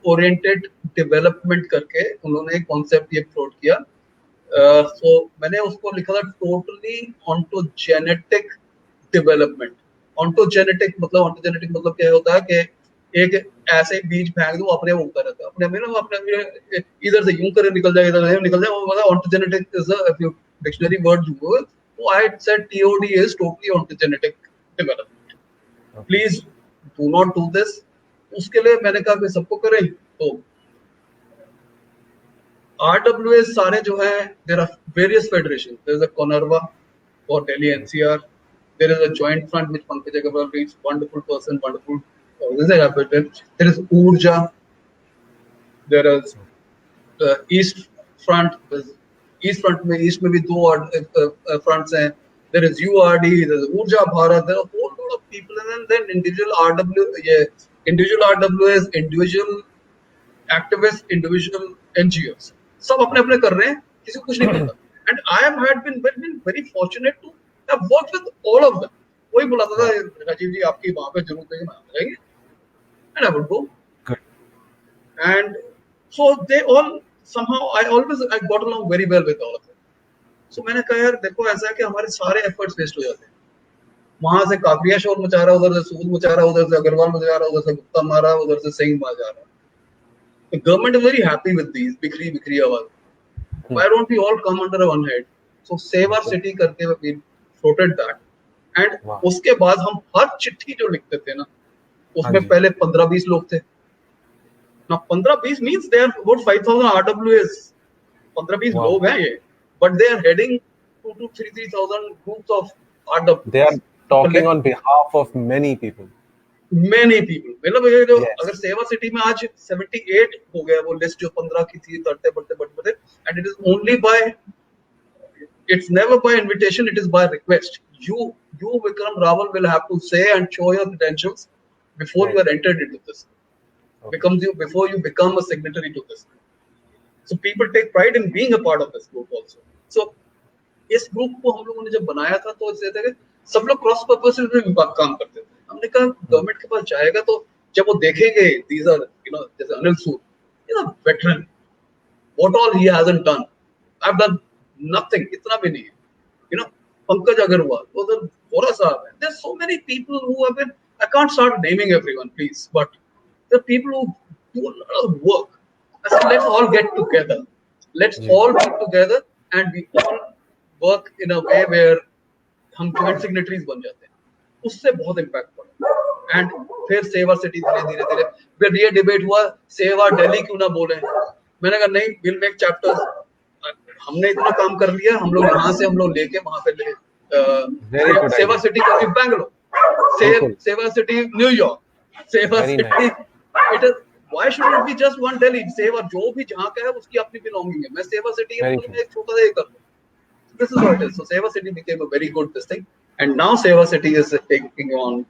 ओरिएंटेड डेवलपमेंट करके उन्होंने एक कॉन्सेप्ट ये फ्लोट किया. सो मैंने उसको लिखा था टोटली ऑन्टोजेनेटिक डेवलपमेंट. ऑन्टोजेनेटिक मतलब क्या होता है कि एक ऐसे बीज फेंक दो अपने वो उगता रहता है, अपने में ना अपने इधर से यूं करे निकल जाए, इधर से निकल जाए. वो मतलब ontogenetic is a dictionary word जो है. तो I said TOD is totally ontogenetic development. Please do not do this. उसके लिए मैंने कहा कि सबको करें. तो RWS सारे जो है, there are various federation. There is a कोनरवा for Delhi NCR. There is a joint front which Pankaj Agarwal is wonderful person, wonderful organization. There is Urja. There is East Front. East Front में भी दो fronts हैं. There is URD, there is Urja Bharat, there are a whole lot of people, and then individual RWS, individual activists, individual NGOs, सब अपने अपने कर रहे हैं, किसी को कुछ नहीं पता. And I have been very fortunate to have worked with all of them. कोई बुलाता था, राजीव जी आपकी वहाँ पे जरूरत है, मैं आ जाएंगे, and I would go. Good. And so they all somehow I got along very well with all of them. So मैंने कहा यार देखो ऐसा है कि हमारे सारे एफर्ट्स वेस्ट हो जाते हैं. वहां से काकरिया शोर मचा रहा है, उधर से सूद मचा रहा है, उधर से अग्रवाल मचा रहा है, उधर से गुप्ता मारा, उधर से सिंह मार जा रहा है. The government is very happy with these बिखरी आवाज. Why don't we all come under one head? So save our city करके we floated that. And उसके बाद हम हर चिट्ठी जो लिखते थे ना, उसमें पहले 15-20 लोग थे. Now 15-20 means they are about 5,000 RWS. 15-20 लोग हैं ये, but they are heading 2,000 to 3,000 groups of RWS. They are talking on behalf of many people. Many people. मतलब ये जो अगर सेवा सिटी में आज 78 हो गया वो लिस्ट जो 15 की थी, बढ़ते, and it is only by, it's never by invitation, it is by request. You Vikram Rawal will have to say and show your credentials before you are entered into this. Before you become a signatory to this. So people take pride in being a part of this group also. So इस group को हम लोगों ने जब बनाया था तो इससे थे सब लोग क्रॉस पर्पस में काम करते थे. हमने कहा गवर्नमेंट के पास जाएगा तो जब वो देखेंगे these are, जैसे अनिल सूद, veteran, what all he hasn't done, I've done nothing, इतना भी नहीं है. Pankaj Agarwal, Vora Saab. There's so many people who have been, I can't start naming everyone, please, but there are people who do a lot of work. I said, let's all get together. Let's all get together and we all work in a way where हम joint signatories बन जाते हैं. उससे बहुत impact पड़ा. And फिर सेवा city धीरे फिर ये डिबेट हुआ सेवा दिल्ली क्यों ना बोले. मैंने कहा नहीं, we'll make chapters. हमने इतना काम कर लिया, हम लोग यहाँ से हम लोग लेके वहां पे ले सेवा सिटी कभी बैंगलोर, सेवा सिटी न्यूयॉर्क, सेवा city it is. Why should it be just one Delhi? सेवा जो भी जहाँ का है उसकी अपनी बिलोंगिंग है. मैं सेवा सिटी में एक छोटा सा कर लूं. This is what it is. So Seva City became a very good this thing, and now Seva City is taking on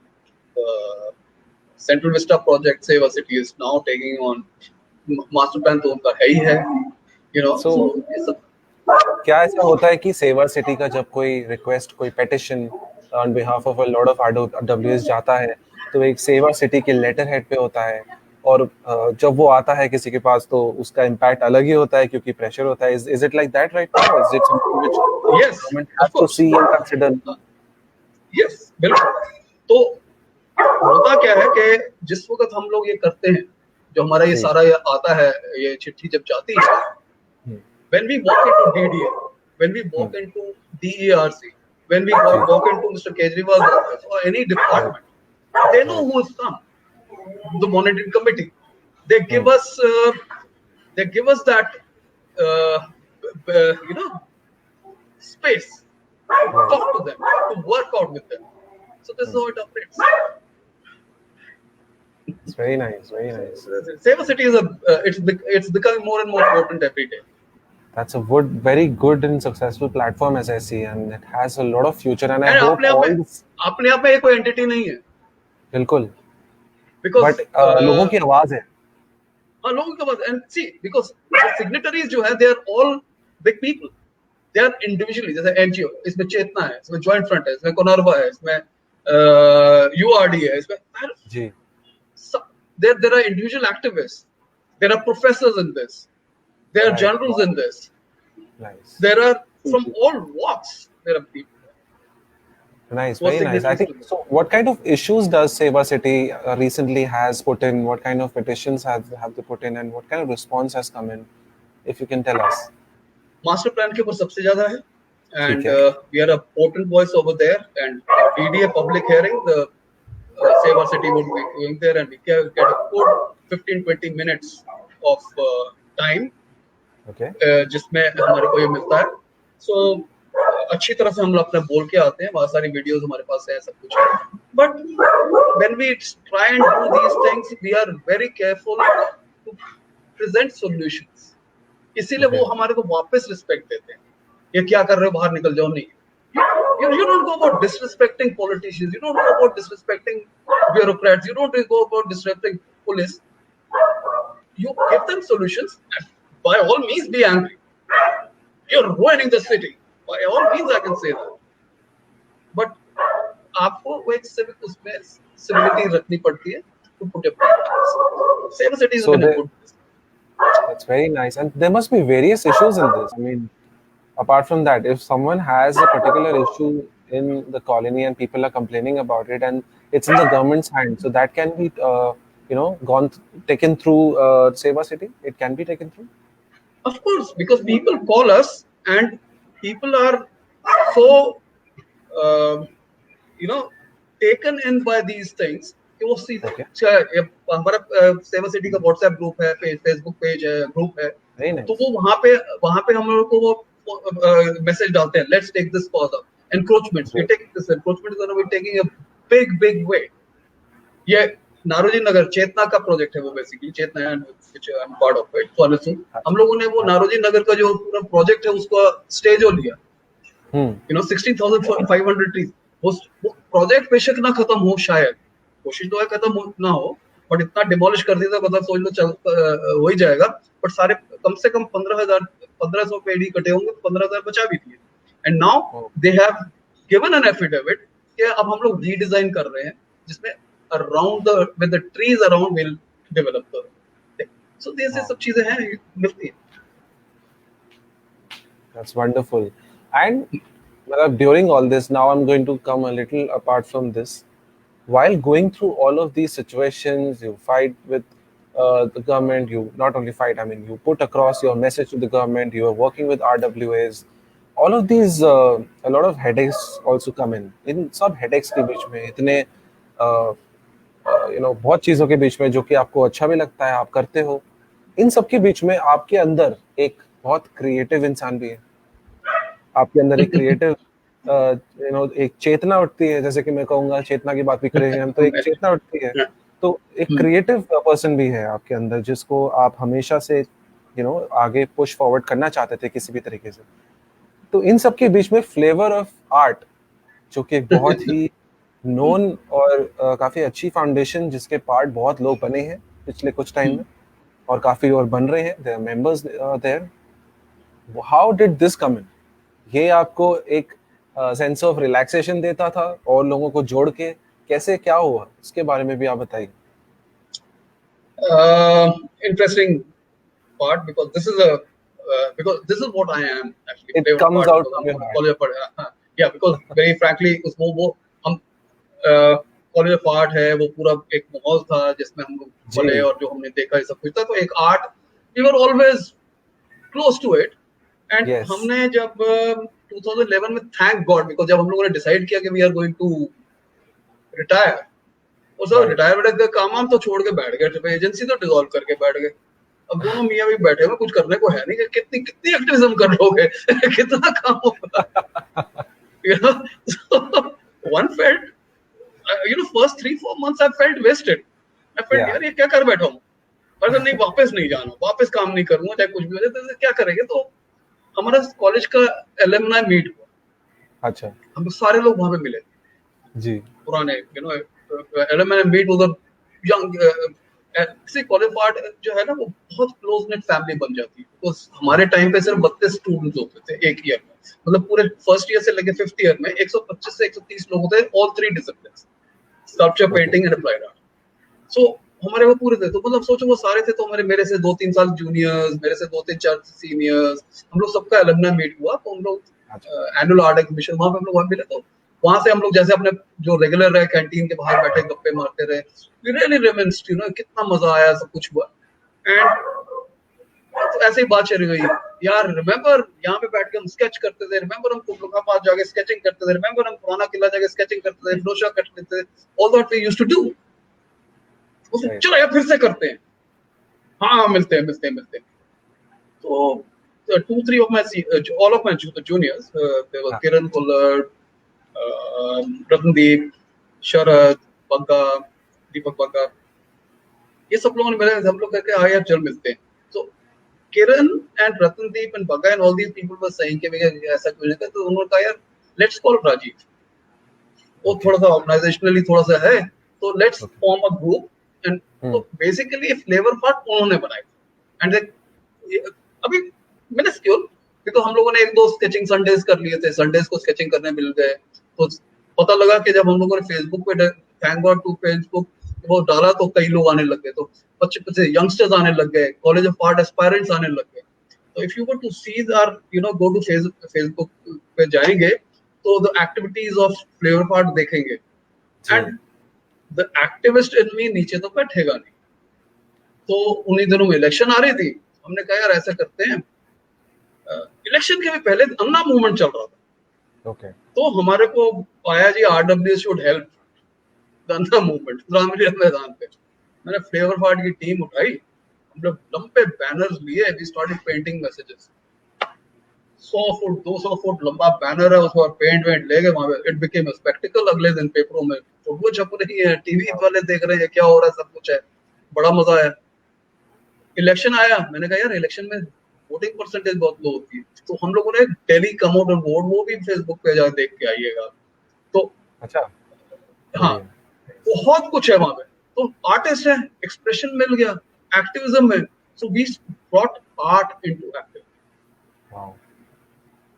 Central Vista project. Seva City is now taking on master plan तो उनका है ही है, So क्या ऐसा होता है कि सेवा सिटी का जब कोई रिक्वेस्ट, कोई petition on behalf of a lot of RWS जाता है तो एक सेवा सिटी के लेटर हेड पे होता है, और जब वो आता है किसी के पास तो उसका इम्पैक्ट अलग ही होता है क्योंकि प्रेशर होता है. Is it like that right now? Is it something which yes government has to see and consider? Yes बिल्कुल। तो होता क्या है कि जिस वक्त हम लोग ये करते हैं, जो हमारा ये जी। सारा ये आता है, ये चिट्ठी जब जाती है, hmm, when we walk into DDA, when we hmm, walk into DERC, when we जी। walk into Mr. Kejriwal's office or any right, department, they know right. who has come. The monitoring committee, they give hmm, us uh, they give us that uh, you know, space to right. talk to them, to work out with them. So this is how it operates. It's very nice, very nice. Save a City is it's becoming more and more important every day. That's a very good and successful platform as I see, and it has a lot of future. And I And hope all this, अपने आप में ये कोई entity नहीं है, बिल्कुल, because but लोगों की आवाज है. लोगों के पास, and see, because the signatories जो है, they are all big people, they are individually, जैसे NGO, इसमें चेतना है, इसमें जॉइंट फ्रंट है, इसमें कोनरवा है, इसमें URD है, इसमें जी, there are individual activists, there are professors in this, there are right, generals in this, nice, there are from all walks, there are people nice, who are very nice. I signatories think to this. so. What kind of issues does Seva City recently has put in? What kind of petitions have they put in, and what kind of response has come in? If you can tell us. Master plan के ऊपर सबसे ज्यादा है, ठीक and है. we are a potent voice over there, and DDA public hearing, the Seva City would be going there, and we get a good 15-20 minutes of time Okay. जिसमें हमारे को ये मिलता है. So अच्छी तरह से हम लोग अपने बोल के आते हैं, बहुत सारी वीडियोस हमारे पास है, सब कुछ है. But when we try and do these things, we are very careful to present solutions. इसीलिए वो Okay. हमारे को वापस रिस्पेक्ट देते हैं. ये क्या कर रहे हो, बाहर निकल जाओ, नहीं. You don't go about disrespecting politicians. You don't go about disrespecting bureaucrats. You don't go about disrespecting police. You give them solutions. And by all means, be angry. You're ruining the city. By all means, I can say that. But आपको वो एक civic उसमें civility रखनी पड़ती है to put your point. Save City has So been a there, good. that's very nice, and there must be various issues in this. I mean, apart from that, if someone has a particular issue in the colony and people are complaining about it, and it's in the government's hand, so that can be, taken through Seva City. It can be taken through. Of course, because people call us and people are so you know, taken in by these things कि वो सीधे Okay. हमारा सेवा city का WhatsApp group है, Facebook page है, group है, Very nice. तो वो वहां पे हम लोग को वो मैसेज डालते हैं, let's take this further. Encroachments, we take this encroachment is we taking a big way. ये नारोजी नगर चेतना का प्रोजेक्ट है, वो बेसिकली चेतना है, which I am part of it. So हम लोगों ने वो नारोजी नगर का जो पूरा प्रोजेक्ट है उसको स्टेज हो लिया. 16,500 ट्रीज. वो प्रोजेक्ट बेशक ना खत्म हो, शायद कोशिश तो है खत्म ना हो, बट इतना डिमोलिश कर दिया, मतलब सोच लो हो ही जाएगा. बट सारे कम से कम 15,000 1500 पेड़ ही कटे होंगे, 15,000 बचा भी दिए. And now they have given an affidavit कि अब हम लोग रीडिजाइन कर रहे हैं, जिसमें around the with the trees around will develop the. So this सब चीजें हैं, मिलती हैं. That's wonderful. And during all this, now I'm going to come a little apart from this. While going through all of these situations, you fight with the government. You not only fight, I mean, you put across your message to the government. You are working with RWAs. All of these, a lot of headaches also come in. In सब headaches के बीच में इतने बहुत चीज़ों के बीच में जो कि आपको अच्छा भी लगता है, आप करते हो, इन सब के बीच में आपके अंदर एक बहुत क्रिएटिव इंसान भी है. आपके अंदर एक क्रिएटिव एक चेतना उठती है, जैसे कि मैं कहूँगा, चेतना की बात भी करेंगे हम, तो एक चेतना उठती है. तो एक क्रिएटिव पर्सन भी है आपके अंदर, जिसको आप हमेशा से आगे पुश फॉरवर्ड करना चाहते थे किसी भी तरीके से. तो इन सब के बीच में फ्लेवर ऑफ आर्ट, जो कि एक बहुत ही नोन और काफी अच्छी फाउंडेशन, जिसके पार्ट बहुत लोग बने हैं पिछले कुछ टाइम में, और काफी और बन रहे हैं. Their members there. How did this come in? ये आपको एक सेंस ऑफ रिलैक्सेशन देता था और लोगों को जोड़ के, कैसे क्या हुआ, इसके बारे में भी आप बताइए. Interesting part, because this is what I am actually. It comes out of your heart. Yeah, because very frankly, वो हम कॉलेज ऑफ आर्ट है, वो पूरा एक माहौल था जिसमें हम लोग जी पढ़े और जो हमने देखा ये सब कुछ था, तो एक art we were always close to it. And yes हमने जब 2011 में, थैंक गॉड, बिकॉज जब हम लोगों ने डिसाइड किया कि we are going to retire, और सब राइट रिटायरमेंट का काम हम तो छोड़ के बैठ गए, जब एजेंसी तो डिसॉल्व करके बैठ गए। अब दोनों मियाँ भी बैठे हुए, कुछ करने को है नहीं कि कितनी कितनी एक्टिविज्म कर लोगे कितना काम होगा, you know so one felt, first 3-4 months I felt wasted. I felt या यार ये क्या कर बैठा हूँ, अगर नहीं वापस नहीं जाना, वापस काम नहीं करूंगा चाहे कुछ भी हो जाए, तो क्या करेंगे। तो हमारा कॉलेज का एलुमनाई मीट हुआ, अच्छा हम सारे लोग वहां पे मिले, जी पुराने एलुमनाई मीट उधर, यंग किसी कॉलेज ऑफ आर्ट जो है ना, वो बहुत क्लोज नेट फैमिली बन जाती है। तो हमारे टाइम पे सिर्फ 32 स्टूडेंट्स होते थे एक ईयर में, मतलब पूरे फर्स्ट ईयर से लेके 5th ईयर में 125 से 130 लोग होते हैं, all 3 disciplines, sculpture, okay painting and applied art. So हमारे वो पूरे थे, तो मतलब सोचो वो सारे थे, तो हमारे मेरे से 2-3 साल जूनियर्स, मेरे से 2-3-4 सीनियर्स, हम लोग सबका एलुमनाई मीट हुआ। तो हम लोग एनुअल आर्ट एग्जीबिशन वहां पे हम लोग वहां मिले, तो वहां से हम लोग जैसे अपने जो रेगुलर रहे, कैंटीन के बाहर बैठे गप्पे मारते रहे, वी रियली रिमेंस्ड, कितना मजा आया, सब कुछ हुआ। एंड तो ऐसे ही बात चली गई, यार रिमेंबर यहाँ पे बैठ के हम स्केच करते थे, रिमेंबर हम कुल्लू का पास जाके स्केचिंग करते थे, रिमेंबर हम पुराना किला जाके स्केचिंग करते थे, फ्लोशा करते थे, all that we used to do. Right चलो यार फिर से करते हैं, हाँ मिलते हैं मिलते हैं मिलते हैं। तो 2-3 of my all of my juniors, there were हाँ Kiran Kullad, Ratandeep, Sharad, Bagga, Deepak Bagga, ये सब लोगों ने मिले, हम लोग कहते हाँ यार चल मिलते हैं। तो किरण एंड रतनदीप एंड बगा and all these people were saying कि भैया ऐसा क्यों नहीं करते, तो उन्होंने कहा यार लेट्स कॉल राजीव, वो ओके थोड़ा सा ऑर्गेनाइजेशनली थोड़ा सा है, तो let's okay form a group. And तो बेसिकली फ्लेवर पार्ट उन्होंने बनाई, एंड अभी मिनिस्क्यूल, बिकॉज हम लोगों ने 1-2 स्केचिंग संडेज कर लिए थे, संडेज को स्केचिंग करने मिल गए। तो पता लगा कि जब हम लोगों ने फेसबुक पे, थैंक गॉड टू फेसबुक, वो डाला तो कई लोग आने लग गए, तो 25 यंगस्टर्स आने लग गए, कॉलेज ऑफ आर्ट एस्पायरेंट्स आने लग गए। तो if you were to see are go to Facebook पे जाएंगे, तो the activities of flavour part देखेंगे, जी and the activist in me नीचे तो बैठेगा नहीं। तो उन्हीं दिनों में इलेक्शन आ रही थी, हमने कहा यार ऐसा करते हैं, इलेक्शन के भी पहले अन्ना मूवमेंट चल रहा था, ओके तो हमारे को आया जी RW should help the Anna movement Ramlila Maidan पे। मैंने फ्लेवर पार्ट की टीम उठाई, हम लोग लंबे बैनर्स लिए, we started painting messages, 100 foot 200 foot लंबा बैनर है, उस पर पेंट वेंट ले गए वहां पे, इट बिकेम अ स्पेक्टिकल। अगले दिन पेपरों में फोटो छप रही है, टीवी वाले देख रहे हैं क्या हो रहा है, सब कुछ है, बड़ा मजा आया। इलेक्शन आया, मैंने कहा यार इलेक्शन में वोटिंग परसेंटेज बहुत लो होती है, तो हम लोगों ने डेली कम आउट और वोट, वो भी फेसबुक पे जा देख के आइएगा। तो अच्छा हाँ, बढ़िया बहुत कुछ है वहां पे, तो आर्टिस्ट है, एक्सप्रेशन मिल गया एक्टिविज्म में, so we brought art into activism. Wow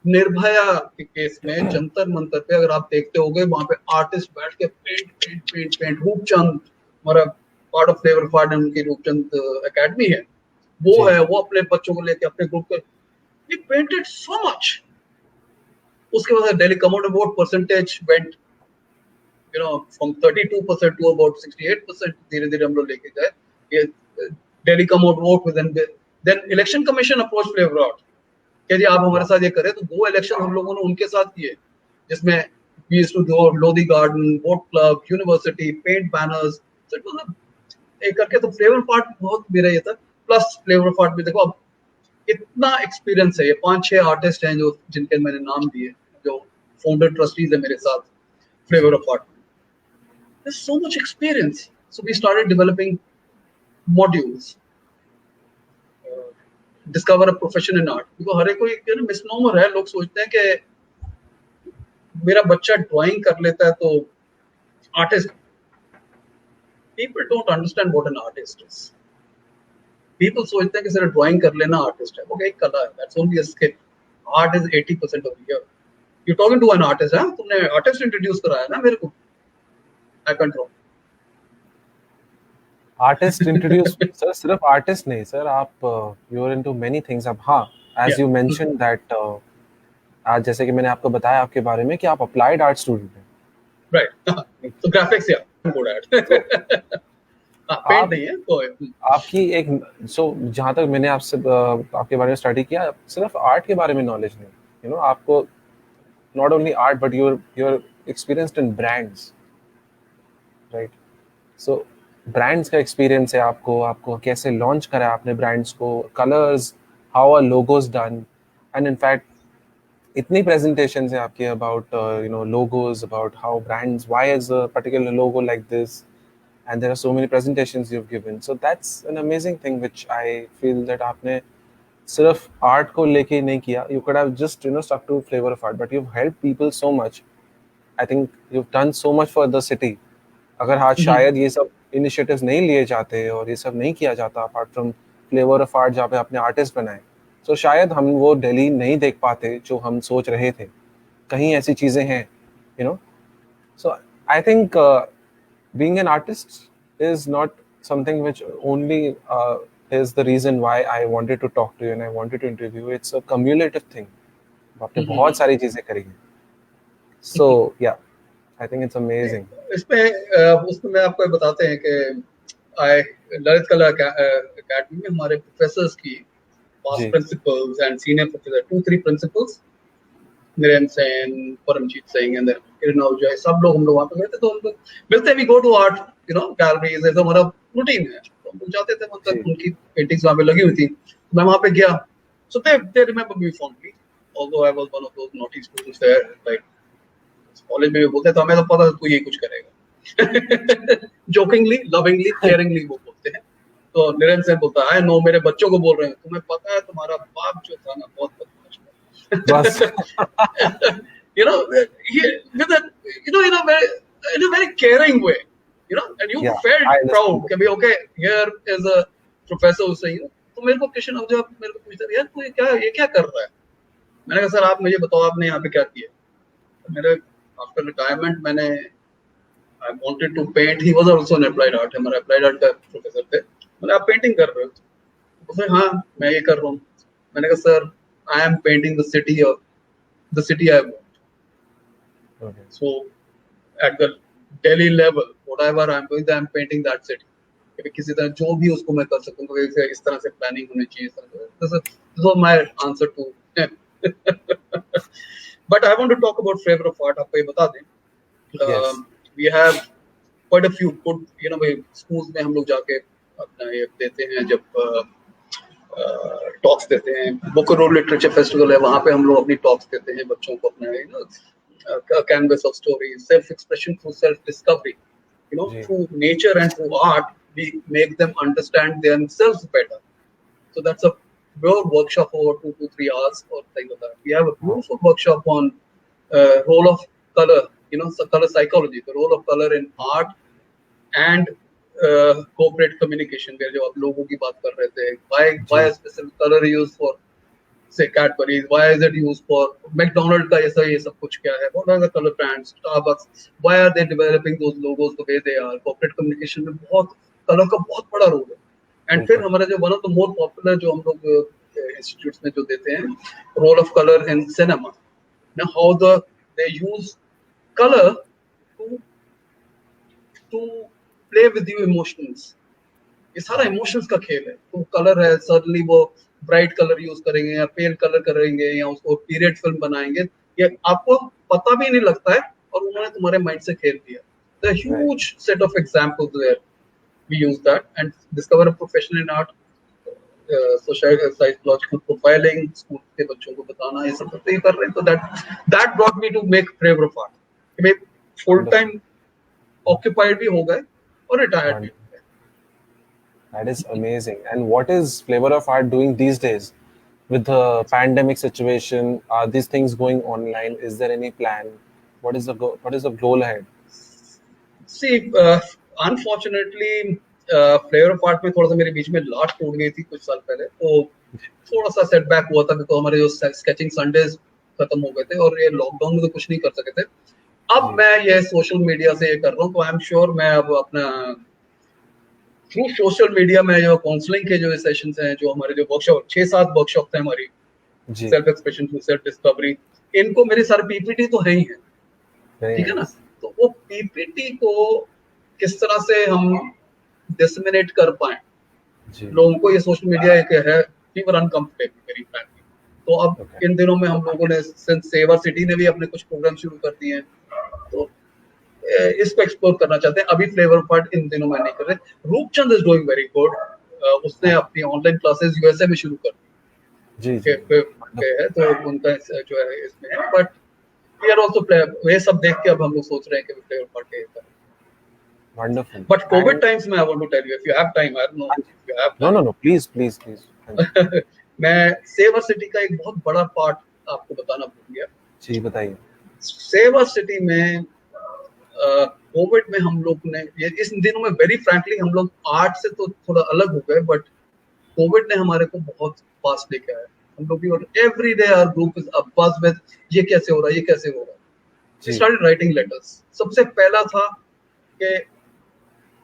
Nirbhaya के केस में जंतर मंतर पे अगर आप देखते होगे, वहां पे आर्टिस्ट बैठ के paint paint paint paint, Roopchand हमारा पार्ट ऑफ फ्लेवर पार्ट, उनकी रूपचंद एकेडमी है, वो जी है, वो अपने बच्चों को लेके अपने ग्रुप के, he painted so much। उसके बाद Delhi come out vote percentage went from 32% to about 68%, धीरे धीरे हम लोग लेके गए ये Delhi come out vote. Then election commission approach flavour art कि जी आप हमारे वाओ साथ ये करें, तो 2 इलेक्शन हम लोगों ने उनके साथ किए, जिसमें we used to do Lodhi Garden, boat club, university, paint banners, so it was एक करके। तो फ्लेवर पार्ट बहुत मेरा ये था, प्लस फ्लेवर पार्ट में देखो अब इतना एक्सपीरियंस है, ये 5-6 आर्टिस्ट हैं जो जिनके मैंने नाम दिए, जो फाउंडर ट्रस्टीज है मेरे साथ फ्लेवर जी of art. There's so much experience, so we started developing modules, discover a profession in art, क्योंकि हर एक को एक मिसनोमर है, लोग सोचते हैं कि मेरा बच्चा ड्राइंग कर लेता है तो artist. People don't understand what an artist is. People सोचते हैं कि सिर्फ ड्राइंग कर लेना आर्टिस्ट है, वो एक कला है, that's only a skill. Art is 80% of the year. You're talking to an artist, हाँ, तुमने आर्टिस्ट इंट्रोड्यूस कराया ना मेरे को, I can't draw. Artist introduce sir सिर्फ आर्टिस्ट नहीं सर आप you are into many things अब हाँ as Yeah. You mention that आज जैसे कि मैंने आपको बताया आपके बारे में कि आप अप्लाइड आर्ट स्टूडेंट हैं राइट। तो ग्राफिक्स या गुड एट पेंट आप नहीं है तो आपकी एक जहाँ तक मैंने आपसे आपके बारे में स्टडी किया, सिर्फ आर्ट के बारे में नॉलेज नहीं, आपको not only art but you're experienced in brands, right? So brands का एक्सपीरियंस है आपको, कैसे लॉन्च करा आपने ब्रांड्स को, colours, how are logos done, and in fact इतनी प्रेजेंटेशंस है आपके about logos, about how brands, why is a particular logo like this, and there are so many presentations you've given. So that's an amazing thing which I feel that आपने सिर्फ art को लेके ही नहीं किया. You could have just stuck to flavor of art, but you've helped people so much. I think you've done so much for the city. अगर आज शायद ये सब इनिशिएटिव्स नहीं लिए जाते और ये सब नहीं किया जाता apart from flavour of art जहाँ पे आपने आर्टिस्ट बनाए, तो शायद हम वो दिल्ली नहीं देख पाते जो हम सोच रहे थे. कहीं ऐसी चीज़ें हैं, so I think being an artist is not something which only is the reason why I wanted to talk to you and I wanted to interview you. It's a cumulative thing. आपने बहुत सारी चीजें करी हैं. So yeah, I think it's amazing. उसमें मैं आपको बताते हैं कि ललित कला अकेडमी में हमारे प्रोफेसर्स की past principals and senior professor 2-3 principals, Niren Sen, Paramjit Singh and Kiran Ahuja, सब लोग हम लोग वहाँ पे गए थे. तो हम लोग मिलते हैं, we go to art galleries, ऐसा हमारा रूटीन है. तो हम लोग जाते थे, मतलब उनकी पेंटिंग्स वहाँ पे लगी हुई थी, मैं वहाँ पे गया. So they remember me fondly, although I was one of those naughty students there. Like college में भी बोलते थे, हमें तो पता था तू ये कुछ करेगा. जोकिंगली, लविंगली, केयरिंगली वो बोलते हैं. तो नीरेन सेन बोलता है, आई नो, मेरे बच्चों को बोल रहे हैं, तुम्हें पता है तुम्हारा बाप जो था ना बहुत बदमाश था. बस in a very caring way, and you felt proud कि भाई okay, here is a professor who's saying, तो मेरे को क्वेश्चन हो जब मेरे को पूछता यार तू ये क्या कर रहा है. मैंने कहा सर आप मुझे बताओ आपने यहाँ पे क्या किया. मेरे आफ्टर रिटायरमेंट मैंने I wanted to paint. He was also an applied art, हमारा applied art का प्रोफेसर थे. मैंने आप पेंटिंग कर रहे हो? तो हाँ मैं ये कर रहा हूँ. मैंने कहा sir I am painting the city I want. Okay. So at the Delhi level, whatever I am doing, I am painting that city. किसी तरह जो भी उसको मैं कर सकूँ, तो इस तरह से प्लानिंग होनी चाहिए. This was my answer to him. But I want to talk about flavor of art. आपको ये बता दें, yes. We have quite a few good, schools में हम लोग जाके अपना ये देते हैं, जब टॉक्स देते हैं. बुक रोड लिटरेचर फेस्टिवल है, वहाँ पे हम लोग अपनी टॉक्स देते हैं बच्चों को, अपना canvas of stories, self expression through self discovery, through nature and through art we make them understand themselves better. So that's a pure workshop over 2 to 3 hours or things like that. We have a beautiful workshop on role of color, color psychology, the role of color in art and corporate communication, where जो आप लोगों की बात कर रहे थे, why a specific color is used for say Cadbury, why is it used for McDonald's का ये सब कुछ क्या है, what are the color brands, Starbucks, why are they developing those logos the way they are. Corporate communication में बहुत colour का बहुत बड़ा रोल है. एंड फिर हमारा जो one of the more popular जो हम लोग इंस्टीट्यूट्स में जो देते हैं, role of colour in cinema, how they use colour to play with you emotions. ये सारा इमोशंस का खेल है. तो कलर है, सडनली वो ब्राइट कलर यूज करेंगे या पेल कलर करेंगे या उसको पीरियड फिल्म बनाएंगे, ये आपको पता भी नहीं लगता है और उन्होंने तुम्हारे माइंड से खेल दिया. The huge set of examples where we use that and discover a profession in art, social psychological profiling, school के बच्चों को बताना, ये सब तो ये कर रहे हैं. तो that brought me to make flavor of art. मैं full time occupied भी हो गए और retired भी हो गए. That is amazing. And what is Flavor of Art doing these days with the pandemic situation? Are these things going online? Is there any plan? What is the goal ahead? See, unfortunately flavour of art में थोड़ा सा मेरे बीच में लाट टूट गई थी कुछ साल पहले, तो थोड़ा सा सेटबैक हुआ था. तो हमारे जो स्केचिंग संडेज खत्म हो गए थे और ये लॉकडाउन में तो कुछ नहीं कर सके थे. अब मैं ये सोशल मीडिया से ये कर रहा हूँ, तो आई एम श्योर मैं अब अपना थ्रू सोशल मीडिया में जो काउंसलिंग के जो सेशंस हैं, जो हमारे जो वर्कशॉप 6-7 वर्कशॉप थे हमारी, self expression through self discovery, इनको मेरे सारे पीपीटी तो है ही है, ठीक है ना. तो वो पीपीटी को किस तरह से हम डिसमिनेट कर पाए, जी लोगों को ये सोशल मीडिया एक है फीवर अनकंफर्टेबल वेरी फ्रैंकली। तो अब ओके इन दिनों में हम लोगों ने सेवर सिटी ने भी अपने कुछ प्रोग्राम शुरू कर दिए हैं, तो इसको एक्सप्लोर करना चाहते हैं। अभी फ्लेवर पार्ट इन दिनों में नहीं कर रहे। Roopchand is doing very good, उसने हाँ अपनी ऑनलाइन क्लासेस यूएसए में शुरू कर जी दी जी के है, तो उनका जो है इसमें है। बट वी आर आल्सो ये सब देख के अब हम लोग सोच रहे हैं कि फ्लेवर पार्ट के, wonderful but covid and times में I want to tell you, if you have time, I don't know if you have no no time, no please please please हाँ जी मैं सेवर सिटी का एक बहुत बड़ा part आपको बताना भूल गया। जी बताइए सेवर सिटी में कोविड में हम लोग ने ये इस दिनों में वेरी फ्रैंकली हम लोग आर्ट से तो थोड़ा अलग हो गए, बट कोविड ने हमारे को बहुत पास लेके आया। हम लोग भी every day our group is busy with ये कैसे हो रहा है, ये कैसे हो रहा है। We ji started writing letters. सबसे पहला था कि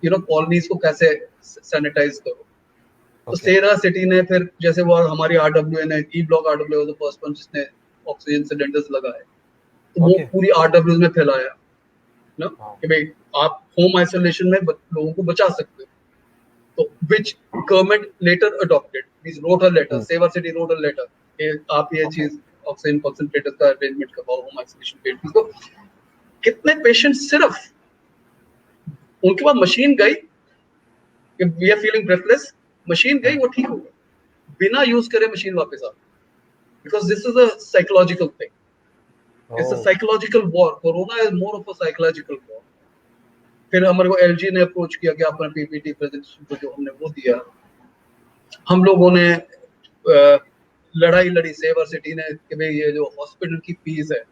कॉलोनीज को कैसे सैनिटाइज करो। तो ओके सेरा सिटी ने फिर जैसे वो हमारी आरडब्ल्यू ने E block RW the first one जिसने ऑक्सीजन सिलेंडर्स लगाए, तो वो ओके पूरी आरडब्ल्यू में फैलाया ना हाँ कि भाई आप होम आइसोलेशन में लोगों को बचा सकते हो। तो which government letter adopted, means wrote a letter, Seva city wrote a letter कि आप ये ओके चीज ऑक्सीजन कंसंट्रेटर का अरेंजमेंट करवाओ होम आइसोलेशन पेशेंट्स को। कितने पेशेंट सिर्फ उनके पास मशीन गई कि we are feeling breathless, machine गई वो ठीक हो गया, बिना यूज करे मशीन वापस आ गई। Because this is a psychological thing, it's a oh psychological war. Corona is more of a psychological war. फिर हमारे को एलजी ने अप्रोच किया कि आपने पीपीटी प्रेजेंटेशन को जो हमने वो दिया, हम लोगों ने लड़ाई लड़ी सेवर सिटी ने कि भाई ये जो हॉस्पिटल की फीस है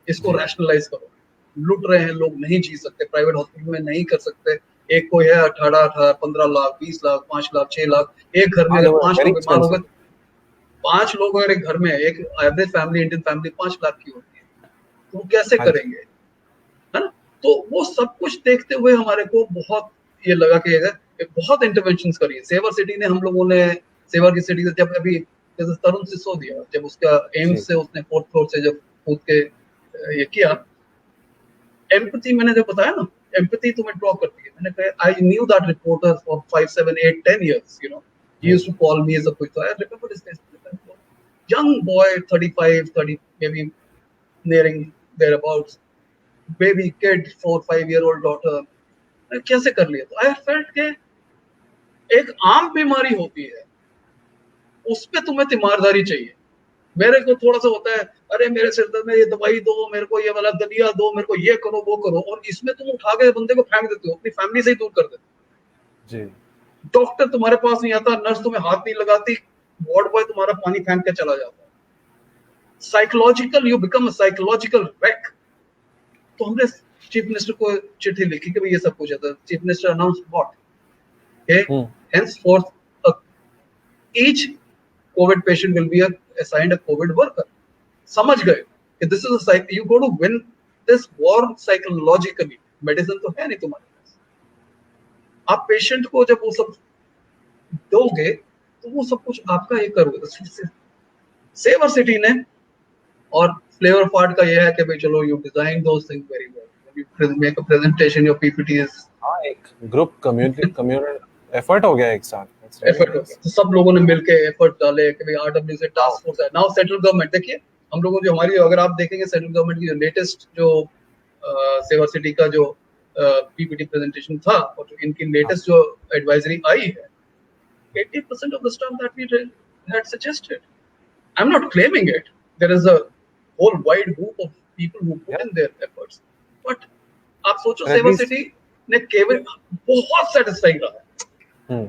इसको जी रैशनलाइज करो। लुट रहे हैं लोग, नहीं जी सकते, प्राइवेट हॉस्पिटल में नहीं कर सकते। एक कोई है 18 15 लाख 20 लाख 5 लाख 6 लाख, एक घर में हाँ अगर they were 5 very लोग बीमार हो गए, expensive 5 लोग अगर एक घर में, एक average family Indian family 5 lakh की होती है, तो वो कैसे हाँ जी करेंगे, है ना। तो वो सब कुछ देखते हुए हमारे को बहुत ये लगा कि बहुत इंटरवेंशन करी है सेवर सिटी ने। हम लोगों ने सेवर की सिटी से जब अभी जैसे तरुण सिसोदिया जब उसका जी एम्स से उसने 4th फ्लोर से जब कूद के ये किया, एम्पैथी मैंने जो बताया ना, एम्पैथी तुम्हें ड्रॉ करती है। मैंने कहा I knew that reporter for 5 7 8 10 years, he जी used to call me as a quick, I remember this case, young boy 35 30 maybe nearing thereabouts, baby kid 4 5 year old daughter, कैसे कर लिया। तो आई फेल्ट के एक आम बीमारी होती है उस पे तुम्हें तीमारदारी चाहिए। मेरे को थोड़ा सा होता है, अरे मेरे सिर दर्द में ये दवाई दो, मेरे को ये वाला दलिया दो, मेरे को ये करो वो करो, और इसमें तुम उठा के बंदे को फेंक देते हो, अपनी फैमिली से ही दूर कर देते जी हो। डॉक्टर तुम्हारे पास नहीं आता, नर्स तुम्हें हाथ नहीं लगाती, वार्ड बॉय तुम्हारा पानी फेंक के चला जाता है। Psychological, you become psychological wreck। तो हमने चीफ मिनिस्टर को चिट्ठी लिखी कि भाई ये सब कुछ है। Chief minister announce what, henceforth each COVID patient will be assigned a COVID worker। समझ गए कि this is a you go to win this war psychologically. Medicine तो है नहीं तुम्हारे पास, आप पेशेंट को जब वो सब दोगे तो वो सब कुछ आपका ये करोगे। सेवर सिटी ने और फ्लेवर पार्ट का ये है कि भाई चलो you design those things very well, you make a presentation, your PPT is हाँ एक ग्रुप कम्युनिटी कम्युनल एफर्ट हो गया एक साथ इट्स रियली एफर्ट हो गया। नाइस तो सब लोगों ने मिलके एफर्ट डाले कि भाई आरडब्ल्यू से वाओ टास्क फोर्स है। नाउ सेंट्रल गवर्नमेंट देखिए, हम लोगों जो हमारी, अगर आप देखेंगे सेंट्रल गवर्नमेंट की जो लेटेस्ट जो सेवा सिटी का जो पीपीटी प्रेजेंटेशन था और जो इनकी हाँ लेटेस्ट जो एडवाइजरी आई है, 80% of the stuff that we had suggested, I'm not claiming it, there is a whole wide group of people who put yeah in their efforts, but आप सोचो but at सेवा least सिटी ने केवल बहुत satisfying रहा है। hmm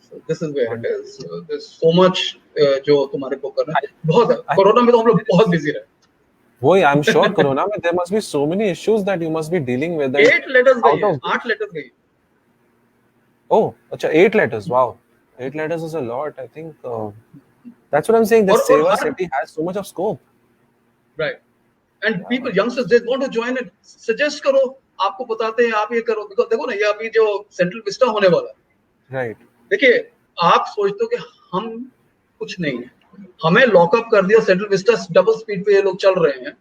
So this is where it wonderful. is. There's so much जो तुम्हारे को करना I, है। बहुत I कोरोना में तो हम लोग बहुत बिजी रहे। वही आई एम श्योर कोरोना में there must be so many issues that you must be dealing with and 8 letters गई आउट है, ऑफ 8 लेटर्स गई। oh अच्छा 8 letters wow 8 letters is a lot I think that's what I'm saying the और Seva हर city has so much of scope right and yeah people youngsters they want to join it, suggest करो, आपको बताते हैं, आप ये करो। Because देखो ना, ये अभी जो सेंट्रल विस्टा होने वाला है, right देखिए आप सोचते हो कि हम कुछ नहीं है, हमें लॉकअप कर दिया सेंट्रल विस्टा, डबल स्पीड पे ये लोग चल रहे हैं।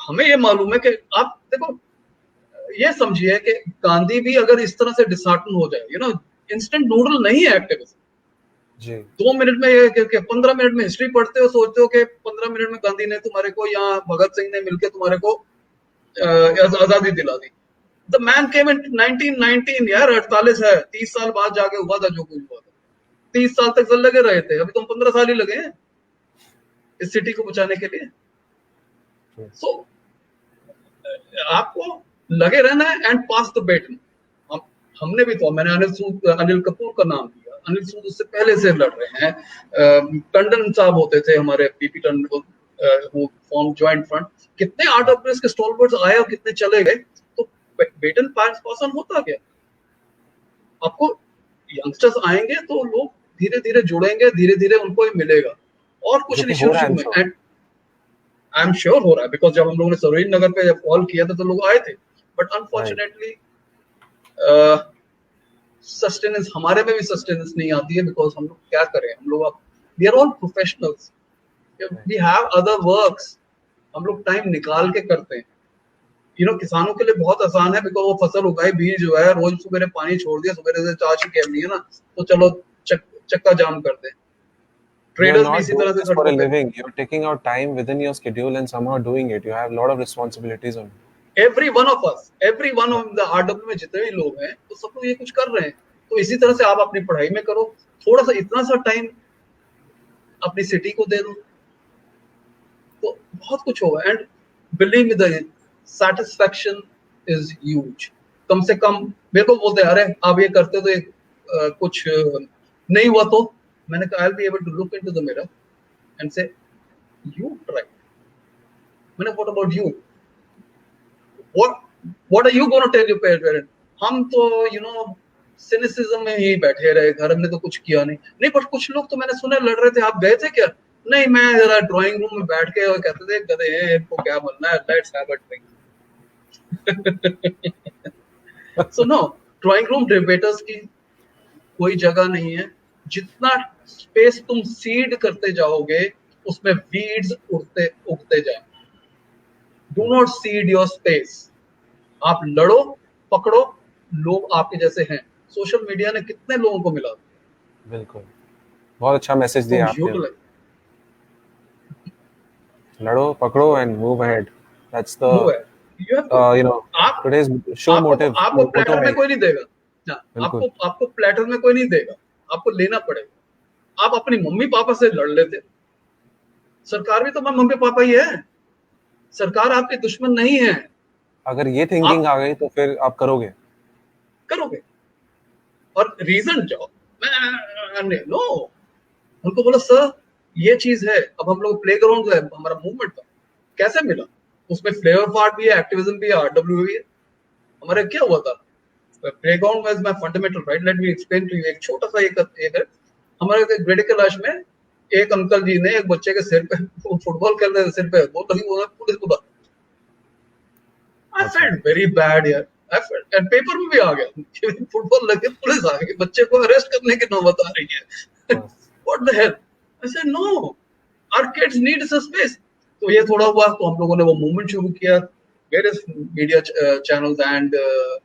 हमें ये मालूम है कि आप देखो, ये समझिए कि गांधी भी अगर इस तरह से डिसहार्टन हो जाए, इंस्टेंट नूडल नहीं है एक्टिविज्म। जी 2 मिनट में ये 15 मिनट में हिस्ट्री पढ़ते हो, सोचते हो कि 15 मिनट में गांधी ने तुम्हारे को, या भगत सिंह ने मिलकर तुम्हारे को आजादी दिला दी। द मैन केम इन 1919 यार, 48 है, 30 साल बाद जाके हुआ था जो कुछ हुआ था। 30 साल तक सब लगे रहे थे, अभी तुम 15 साल ही लगे हैं इस सिटी को बचाने के लिए। सो आपको लगे रहना है एंड पास द बेटन। हमने भी तो, मैंने अनिल कपूर का नाम लिया, अनिल सूद उससे पहले से लड़ रहे हैं। टंडन साहब होते थे हमारे, पीपी टंडन, वो फॉर्म ज्वाइंट फ्रंट। कितने आरडब्ल्यूएस के स्टॉलवर्ड्स आए और कितने चले गए। तो बेटन पास ऑन होता गया। आपको यंगस्टर्स आएंगे तो लोग धीरे धीरे जुड़ेंगे, धीरे धीरे उनको ही मिलेगा, और कुछ जो नहीं। कि हो शुरू रहा है, शुरू I'm में, sure. And I am sure हो रहा है, बिकॉज जब हम लोगों ने सरोजिनी नगर पे जब कॉल किया था तो लोग आए थे, बट Right. अनफॉर्चुनेटली सस्टेनेंस, हमारे में भी सस्टेनेंस नहीं आती है, बिकॉज हम लोग क्या करें, हम लोग अब we are all professionals, we have other works, हम लोग टाइम निकाल के करते हैं। किसानों के लिए बहुत आसान है, बिकॉज वो फसल उगाई, बीज जो है, रोज सुबह पानी छोड़ दिया, सुबह से चार्ज की करनी है ना, तो चलो चक्का जाम कर दे। You're ट्रेडर्स भी not इसी doing तरह से this for a सड़कों पे, living. You're taking out time within your schedule and somehow doing it. You have a lot of responsibilities on you. Every one of us, every one of the RW में जितने भी लोग हैं, तो सब लोग ये कुछ कर रहे हैं। तो इसी तरह से आप अपनी पढ़ाई में करो, थोड़ा सा इतना सा टाइम अपनी सिटी को दे दो, तो बहुत कुछ होगा। And believe me, the satisfaction is huge. कम से कम मेरे को बोलते हैं, अरे आप ये करते तो कुछ नहीं हुआ, तो मैंने कहा I will be able to look into the mirror and say you try. मैंने what about you, what are you gonna tell your parent. हम तो सिनिसिज्म में ही बैठे रहे, घर में तो कुछ किया नहीं। बट कुछ लोग तो मैंने सुने लड़ रहे थे, आप गए थे क्या? नहीं, मैं जरा ड्राइंग रूम में बैठ के और कहते थे, गधे हैं, इनको क्या बनना है, let's have a drink. So no, drawing room debaters की कोई जगह नहीं है। जितना स्पेस तुम सीड करते जाओगे, उसमें वीड्स उगते जाएंगे। Do not seed your space. आप लड़ो, पकड़ो, लोग आपके जैसे हैं। सोशल मीडिया ने कितने लोगों को मिला, बिल्कुल, बहुत अच्छा मैसेज दिया आपने। यूटिलाइज, लड़ो, पकड़ो and move ahead. That's the move है। यू हैव टू, आप today's show motive. आपको प्लेटर motto में है। कोई नहीं देगा ना, बिल्कुल, आपको प्लेटर में कोई नहीं देगा, आपको लेना पड़ेगा। आप अपनी मम्मी पापा से लड़ लेते, सरकार भी तो मम्मी पापा ही है, सरकार आपके दुश्मन नहीं है। अगर ये थिंकिंग आ गई तो फिर आप करोगे। और रीजन जो मैंने नो, उनको बोला सर ये चीज है, अब हम लोग प्ले ग्राउंड है हमारा मूवमेंट का, कैसे मिला? उसमें फ्लेवर पार्ट भी है, एक्टिविज्म भी है, आरडब्ल्यू भी है। हमारे क्या हुआ था, playground was my fundamental right. Let me explain to you. एक छोटा सा एक हमारे ग्रेड कैलाश में एक अंकल जी ने एक बच्चे के सिर पे, फुटबॉल खेल रहे थे, सिर पे वो लगी, वो पुलिस को आई फेल्ट वेरी बैड यार। एंड पेपर में भी आ गया, फुटबॉल लगे, पुलिस आ गई, बच्चे को अरेस्ट करने की नौबत आ रही है। What the hell. I said no, our kids need some space. तो ये थोड़ा हुआ, तो हम लोगों ने वो मूवमेंट शुरू किया, various media channels and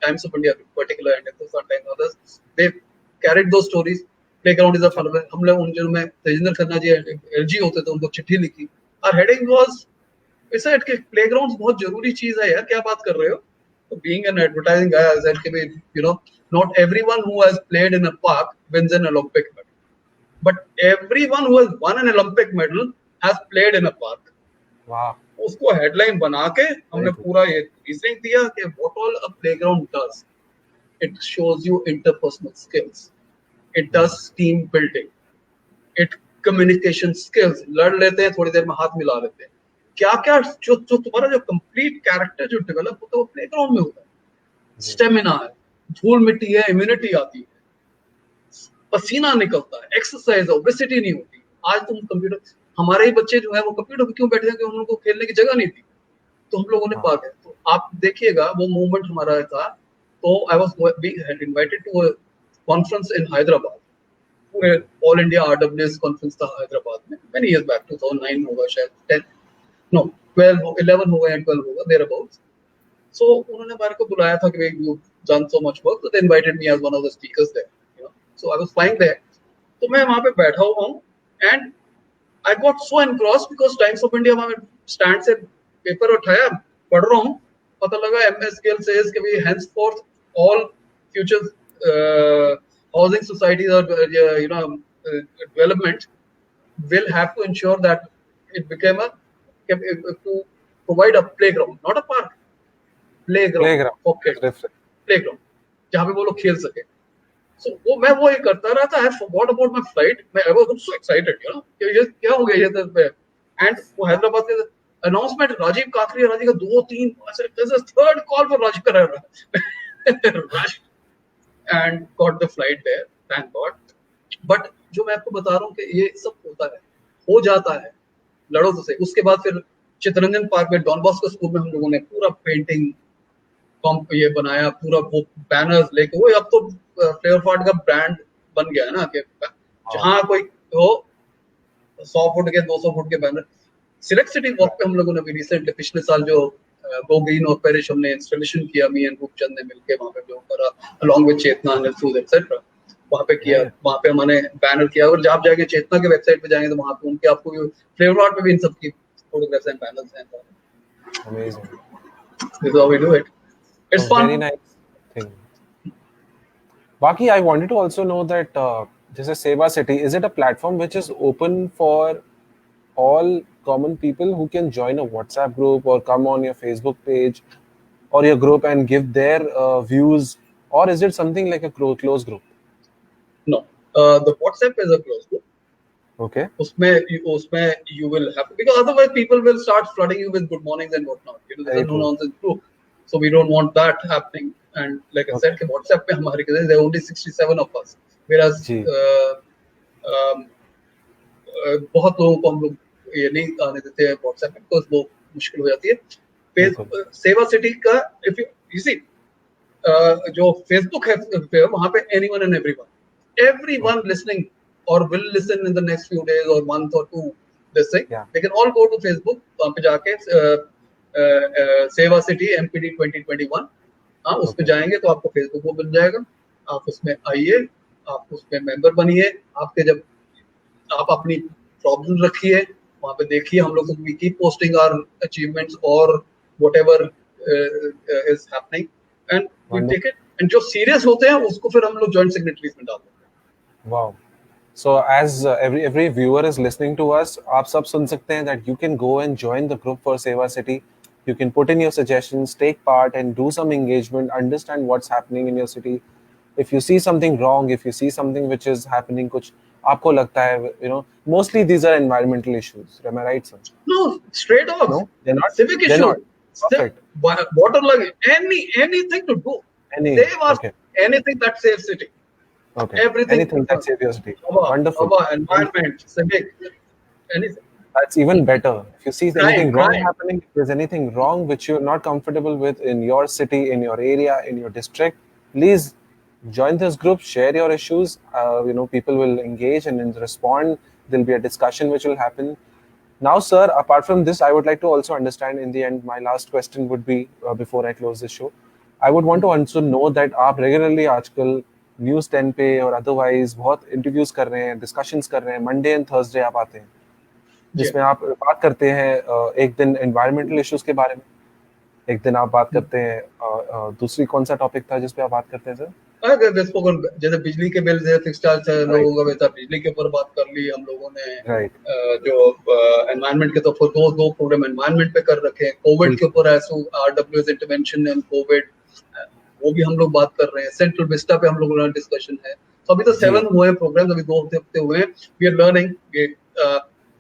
Times of India in particular and Hindustan Times and others, they carried those stories. Playground is a fun. हम लोग उन दिनों में तेजिंदर खन्ना जी एलजी होते थे, उनको चिट्ठी लिखी। Our heading was, we said कि playgrounds बहुत जरूरी चीज है यार, क्या बात कर रहे हो? So being an advertising guy, I said कि not everyone who has played in a park wins an Olympic medal, but everyone who has won an Olympic medal has played in a park. वाह, उसको headline बना के हमने पूरा ये reasoning दिया कि what all a playground does. It shows you interpersonal skills, it does team building, it communication skills. लड़ लेते हैं, थोड़ी देर में हाथ मिला लेते हैं। क्या क्या जो तुम्हारा जो कंप्लीट कैरेक्टर जो डेवलप होता है वो प्लेग्राउंड में होता है। स्टेमिना है, धूल मिट्टी है, इम्यूनिटी आती है, पसीना निकलता है, एक्सरसाइज, ओबेसिटी नहीं होती। आज तुम कंप्यूटर, हमारे ही बच्चे जो है वो कंप्यूटर पे क्यों बैठे हैं? क्योंकि उनको खेलने की जगह नहीं थी, तो हम लोगों ने पा गया। तो आप देखिएगा वो मूवमेंट हमारा था। तो I was invited to a conference in Hyderabad, पूरे ऑल इंडिया आरडब्ल्यूएस कॉन्फ्रेंस था हैदराबाद में, मेनी इयर्स बैक, 2009 होगा शायद, 10 नो 12 11 हो गए, 12 होगा देयर अबाउट. So उन्होंने मेरे को बुलाया था कि you done so much work, so they invited me as one of the speakers there, you know. So I was flying there. तो मैं वहाँ पे बैठा हुआ हूँ and I got so engrossed because Times of India में stand से paper उठाया, पढ़ रहा हूँ, पता लगा MS Gill says कि we henceforth all future housing societies or development will have to ensure that it became to provide a playground, not a park, playground for kids, Different. playground जहाँ पे वो लोग खेल सके. So वो मैं वो ये करता रहा था. I forgot about my flight. I was so excited, you know, कि ये क्या हो गया ये तो. And वो हैदराबाद के announcement राजीव काकरिया का 2-3 there's a third call for Rajiv Kakkar. Rushed and got the flight there, thank God. But जो मैं आपको बता रहा हूँ कि ये सब होता है, हो जाता है, लड़ो तो सही. उसके बाद फिर चितरंजन पार्क में डॉन बॉस्को स्कूल में हम लोगों ने पूरा पेंटिंग कॉम्प ये बनाया, पूरा वो बैनर्स लेके. वो अब तो फ्लेवर फार्ट का ब्रांड बन गया है ना, कि जहाँ कोई हो 100 फुट के 200 फुट के बैनर. सिलेक्ट सिटी वॉक पे हम लोगों ने भी रिसेंटली पिछले साल जो गो ग्रीन और पेरिश हमने इंस्टॉलेशन किया, मी एंड रूपचंद ने मिलके वहाँ पे जो करा along with Chetna Anil Sood etcetera, वहाँ पे किया. वहाँ पे हमने बैनर किया. और जब आप जाएंगे चेतना के वेबसाइट पे जाएंगे तो वहाँ पे उनके आपको फ्लेवर आर्ट में भी इन सब की फोटोग्राफ्स एंड बैनर्स हैं. Amazing. This is how we do it. It's fun. Very nice thing. Baki, I wanted to also know that जैसे Seva City, is it a platform which is open for all common people who can join a WhatsApp group or come on your Facebook page or your group and give their views, or is it something like a closed group? No, the WhatsApp is a closed group. Okay. उसमें you will have, because otherwise people will start flooding you with good mornings and whatnot. You know, there's a no nonsense group, so we don't want that happening. And like I said, कि WhatsApp पे हमारे there are only 67 of us, whereas बहुत लोगों को हम लोग ये नहीं आने देते हैं WhatsApp पे, because वो मुश्किल हो जाती है. सेवा सिटी का if you see जो Facebook है वहाँ पे anyone and everyone listening or will listen in the next few days or month or two, this thing, they can all go to Facebook, वहाँ पे जाके सेवा सिटी MPD 2021, हाँ उस पे जाएंगे तो आपको Facebook वो मिल जाएगा. आप उसमें आइए, आप उसमें मेंबर बनिए. आपके जब आप अपनी प्रॉब्लम रखिए वहाँ पे देखिए, हम लोग we keep posting our achievements or whatever is happening and we take it. And जो serious होते हैं उसको फिर हम लोग joint signatories में डालते हैं. Wow. So as every viewer is listening to us, आप सब सुन सकते हैं that you can go and join the group for Seva City. You can put in your suggestions, take part and do some engagement, understand what's happening in your city. If you see something wrong, if you see something which is happening, कुछ आपको लगता है, you know, mostly these are environmental issues. Am I right, sir? No, straight off. No, they're not. Civic they're issue. not. Perfect. Water logging, anything to do. Save us. Okay. Anything that saves city. Okay. Everything. Anything that saves your city. Wonderful. Environment, civic, anything. That's even better. If you see anything wrong happening, if there's anything wrong which you're not comfortable with in your city, in your area, in your district, please join this group, share your issues. You know, people will engage and respond. There'll be a discussion which will happen. Now, sir, apart from this, I would like to also understand in the end, my last question would be, before I close this show, I would want to also know that आप regularly आजकल News 10 पे और otherwise बहुत interviews कर रहे हैं, discussions कर रहे हैं, Monday and Thursday आप आते हैं, जिसमें आप बात करते हैं एक दिन environmental issues के बारे में, एक दिन आप बात करते हैं दूसरी कौन सा टॉपिक था जिस पे आप बात करते हैं सर? जैसे बिजली के बिल, फिक्स चार्ज लोगों का वैसा बिजली के ऊपर बात कर ली हम लोगों ने. जो एनवायरनमेंट के तो दो प्रोग्राम एनवायरनमेंट पे कर रखे हैं. कोविड के ऊपर RWS इंटरवेंशन इन कोविड, वो भी हम लोग बात कर रहे हैं. सेंट्रल विस्टा पे हम लोगों का डिस्कशन है. तो अभी तो 7 हुए हैं प्रोग्राम, अभी 2 हफ्ते हुए हैं. We are learning,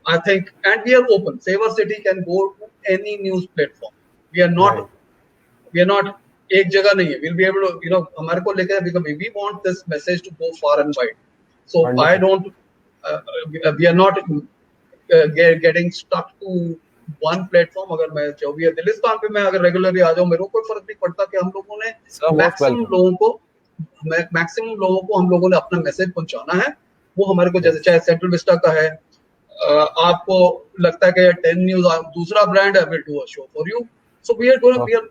I think, and we are open. Seva City can go to any news platform. We are not एक जगह नहीं है. We'll be able to, you know, हमारे को लेकर because we want this message to go far and wide. So I don't, we are not getting stuck to one platform. अगर मैं जो भी है दिलिस्तान पे मैं अगर रेगुलरली आ जाऊँ, मेरे को कोई फर्क नहीं पड़ता कि हम लोगों ने मैक्सिमम लोगों को हम लोगों ने अपना मैसेज पहुंचाना है. वो हमारे को जैसे चाहे सेंट्रल विस्टा का है, आपको लगता है कि 10 न्यूज दूसरा ब्रांड है, will do a show for you. So we are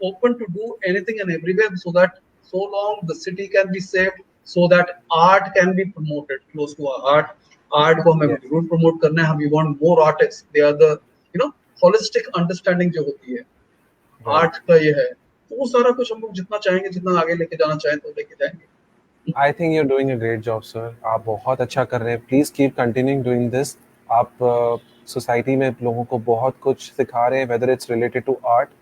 open to do anything and everywhere, so that so long the city can be saved, so that art can be promoted close to our heart. Art को हमें Yes. जरूर promote करना है. We want more artists. They are the holistic understanding जो होती है Right. Art का ये है. तो वो सारा कुछ हम लोग जितना चाहेंगे, जितना आगे लेके जाना चाहें तो लेके जाएंगे. I think you're doing a great job, sir. आप बहुत अच्छा कर रहे हैं. Please keep continuing doing this. आप सोसाइटी में लोगों को बहुत कुछ सिखा रहे हैं, whether it's related to art.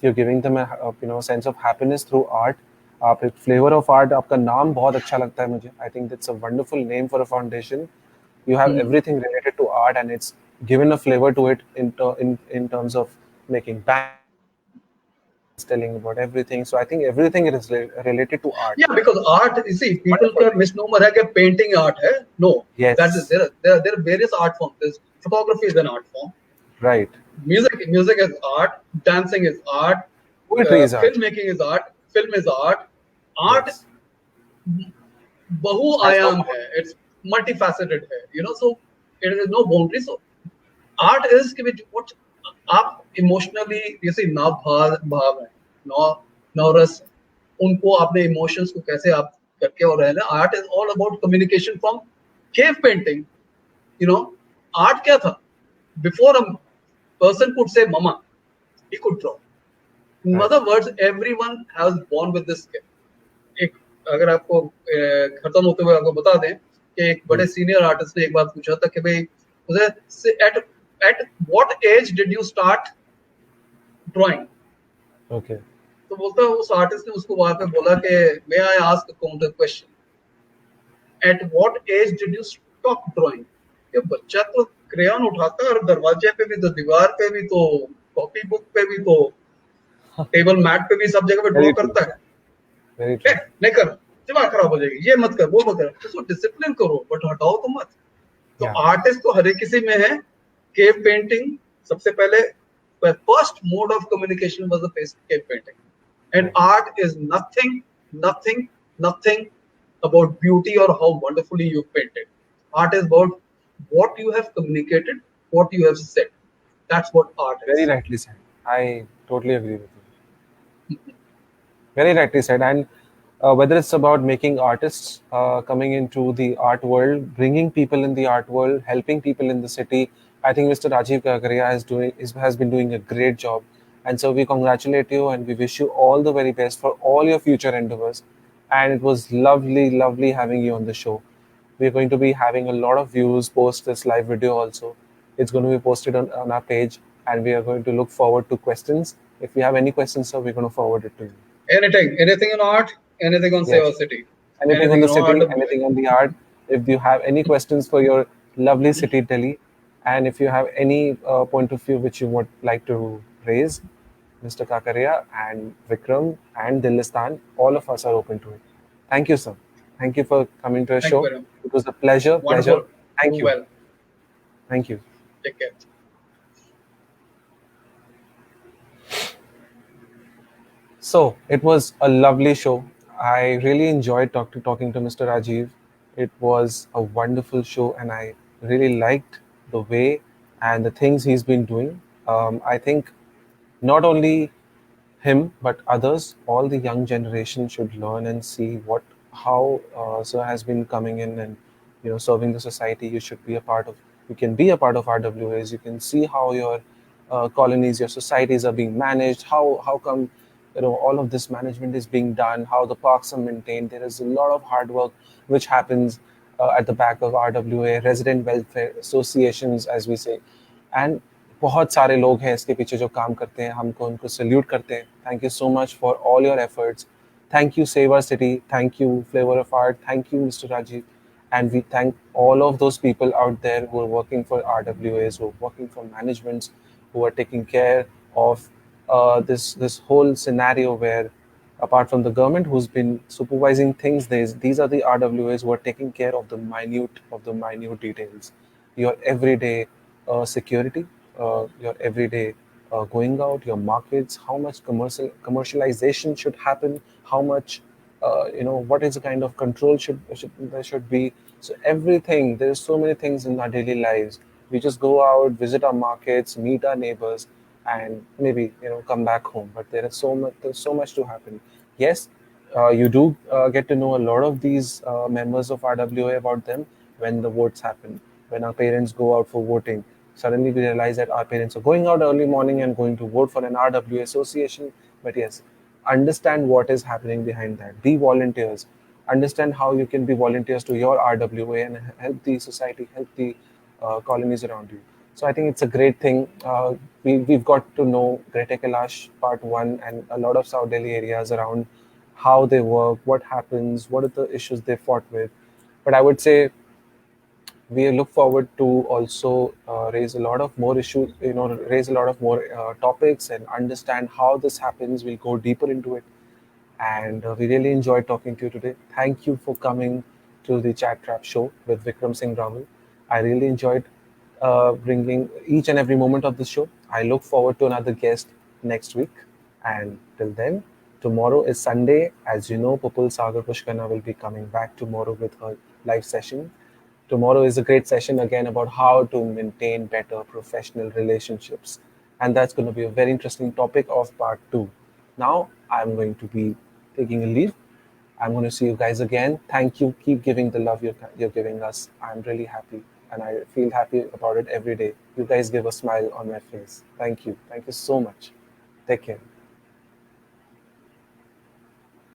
You're giving them a sense of happiness through art. आप एक flavor of art. आपका नाम बहुत अच्छा लगता है मुझे. I think that's a wonderful name for a foundation. You have everything related to art, and it's given a flavor to it in terms of making bands, telling about everything. So I think everything is related to art. Yeah, because art, you see, people Wonderful. का misnomer है कि painting art है. No, Yes. that is there are various art forms. There's photography is an art form. Right. Music is art. Dancing is art. Poetry is art. Filmmaking is art. Film is art. Art Yes. बहुआयाम है. It's multifaceted है. So it is no boundary. So art is कि what आप emotionally जैसे भाव है, नौ रस, उनको आपने emotions को कैसे आप करके और रहना. Art is all about communication. From cave painting, art क्या था? Before a person could say mama, he could draw. In other words, everyone has born with this skill. एक अगर आपको खत्म होते हुए आपको बता दें कि एक बड़े सीनियर आर्टिस्ट ने एक बात पूछा था कि भाई मुझे at what age did you start drawing? Okay. तो बोलता है उस आर्टिस्ट ने उसको वहां पे बोला कि may I ask a counter question? At what age did you stop drawing? ये बच्चा तो क्रेयॉन उठाता है और दरवाजे पे भी तो, दीवार पे भी तो, कॉपी बुक पे भी तो, टेबल मैट पे भी, सब जगह पे ड्रॉ करता है. Very true. नहीं कर, दिमाग खराब हो जाएगी, ये मत कर, वो मत कर. उसको डिसिप्लिन करो, बट हटाओ तो मत. तो आर्टिस्ट तो हर एक किसी में है. केव पेंटिंग सबसे पहले, first mode of communication was the cave painting. And art is nothing about beauty or how wonderfully you painted. Art is about what you have communicated, what you have said. That's what art is. Very rightly said. I totally agree with you. Very rightly said. And whether it's about making artists coming into the art world, bringing people in the art world, helping people in the city, I think Mr. Rajiv Kakaria has been doing a great job. And so we congratulate you and we wish you all the very best for all your future endeavors. And it was lovely having you on the show. We're going to be having a lot of views post this live video also. It's going to be posted on our page, and we are going to look forward to questions. If you have any questions, sir, we're going to forward it to you. Anything on art, anything on Seva City. Anything on the city, anything on the art. If you have any questions for your lovely city, Delhi, and if you have any point of view which you would like to raise, Mr. Kakaria and Vikram and Dilistan, all of us are open to it. Thank you, sir. Thank you for coming to our show. It was a pleasure. Wonderful. Thank you. Well. Thank you. Take care. So it was a lovely show. I really enjoyed talking to Mr. Rajiv. It was a wonderful show, and I really liked the way and the things he's been doing. I think not only him but others, all the young generation should learn and see how Sir has been coming in and serving the society. You should be a part of. You can be a part of RWAs. You can see how your colonies, your societies are being managed. How come all of this management is being done, how the parks are maintained. There is a lot of hard work which happens at the back of RWA, resident welfare associations, as we say. And बहुत सारे लोग हैं इसके पीछे जो काम करते हैं, हमको उनको सल्यूट करते हैं. Thank you so much for all your efforts. Thank you, Save Our City. Thank you, Flavor of Art. Thank you, Mr. Rajiv. And we thank all of those people out there who are working for RWAs, who are working for managements, who are taking care of this whole scenario where, apart from the government who's been supervising things, these are the RWAs who are taking care of the minute details. Your everyday security, your everyday going out, your markets, how much commercialization should happen, how much what is the kind of control there should be. So everything, there's so many things in our daily lives We just go out, visit our markets, meet our neighbors, and maybe come back home. But there's so much to happen. Yes, you do get to know a lot of these members of RWA about them when the votes happen, when our parents go out for voting. Suddenly we realize that our parents are going out early morning and going to vote for an RWA association. But yes, understand what is happening behind that. Be volunteers. Understand how you can be volunteers to your RWA and help the society, help the colonies around you. So I think it's a great thing. We've got to know Greater Kailash Part 1 and a lot of South Delhi areas around how they work, what happens, what are the issues they fought with. But I would say we look forward to also raise a lot of more issues, raise a lot of more topics and understand how this happens. We'll go deeper into it. And we really enjoyed talking to you today. Thank you for coming to the Chat Trap show with Vikram Singh Rahul. I really enjoyed bringing each and every moment of the show. I look forward to another guest next week. And till then, tomorrow is Sunday. As you know, Pupul Sagar Pushkana will be coming back tomorrow with her live session. Tomorrow is a great session again about how to maintain better professional relationships. And that's going to be a very interesting topic of part 2. Now, I'm going to be taking a leave. I'm going to see you guys again. Thank you. Keep giving the love you're giving us. I'm really happy and I feel happy about it every day. You guys give a smile on my face. Thank you. Thank you so much. Take care.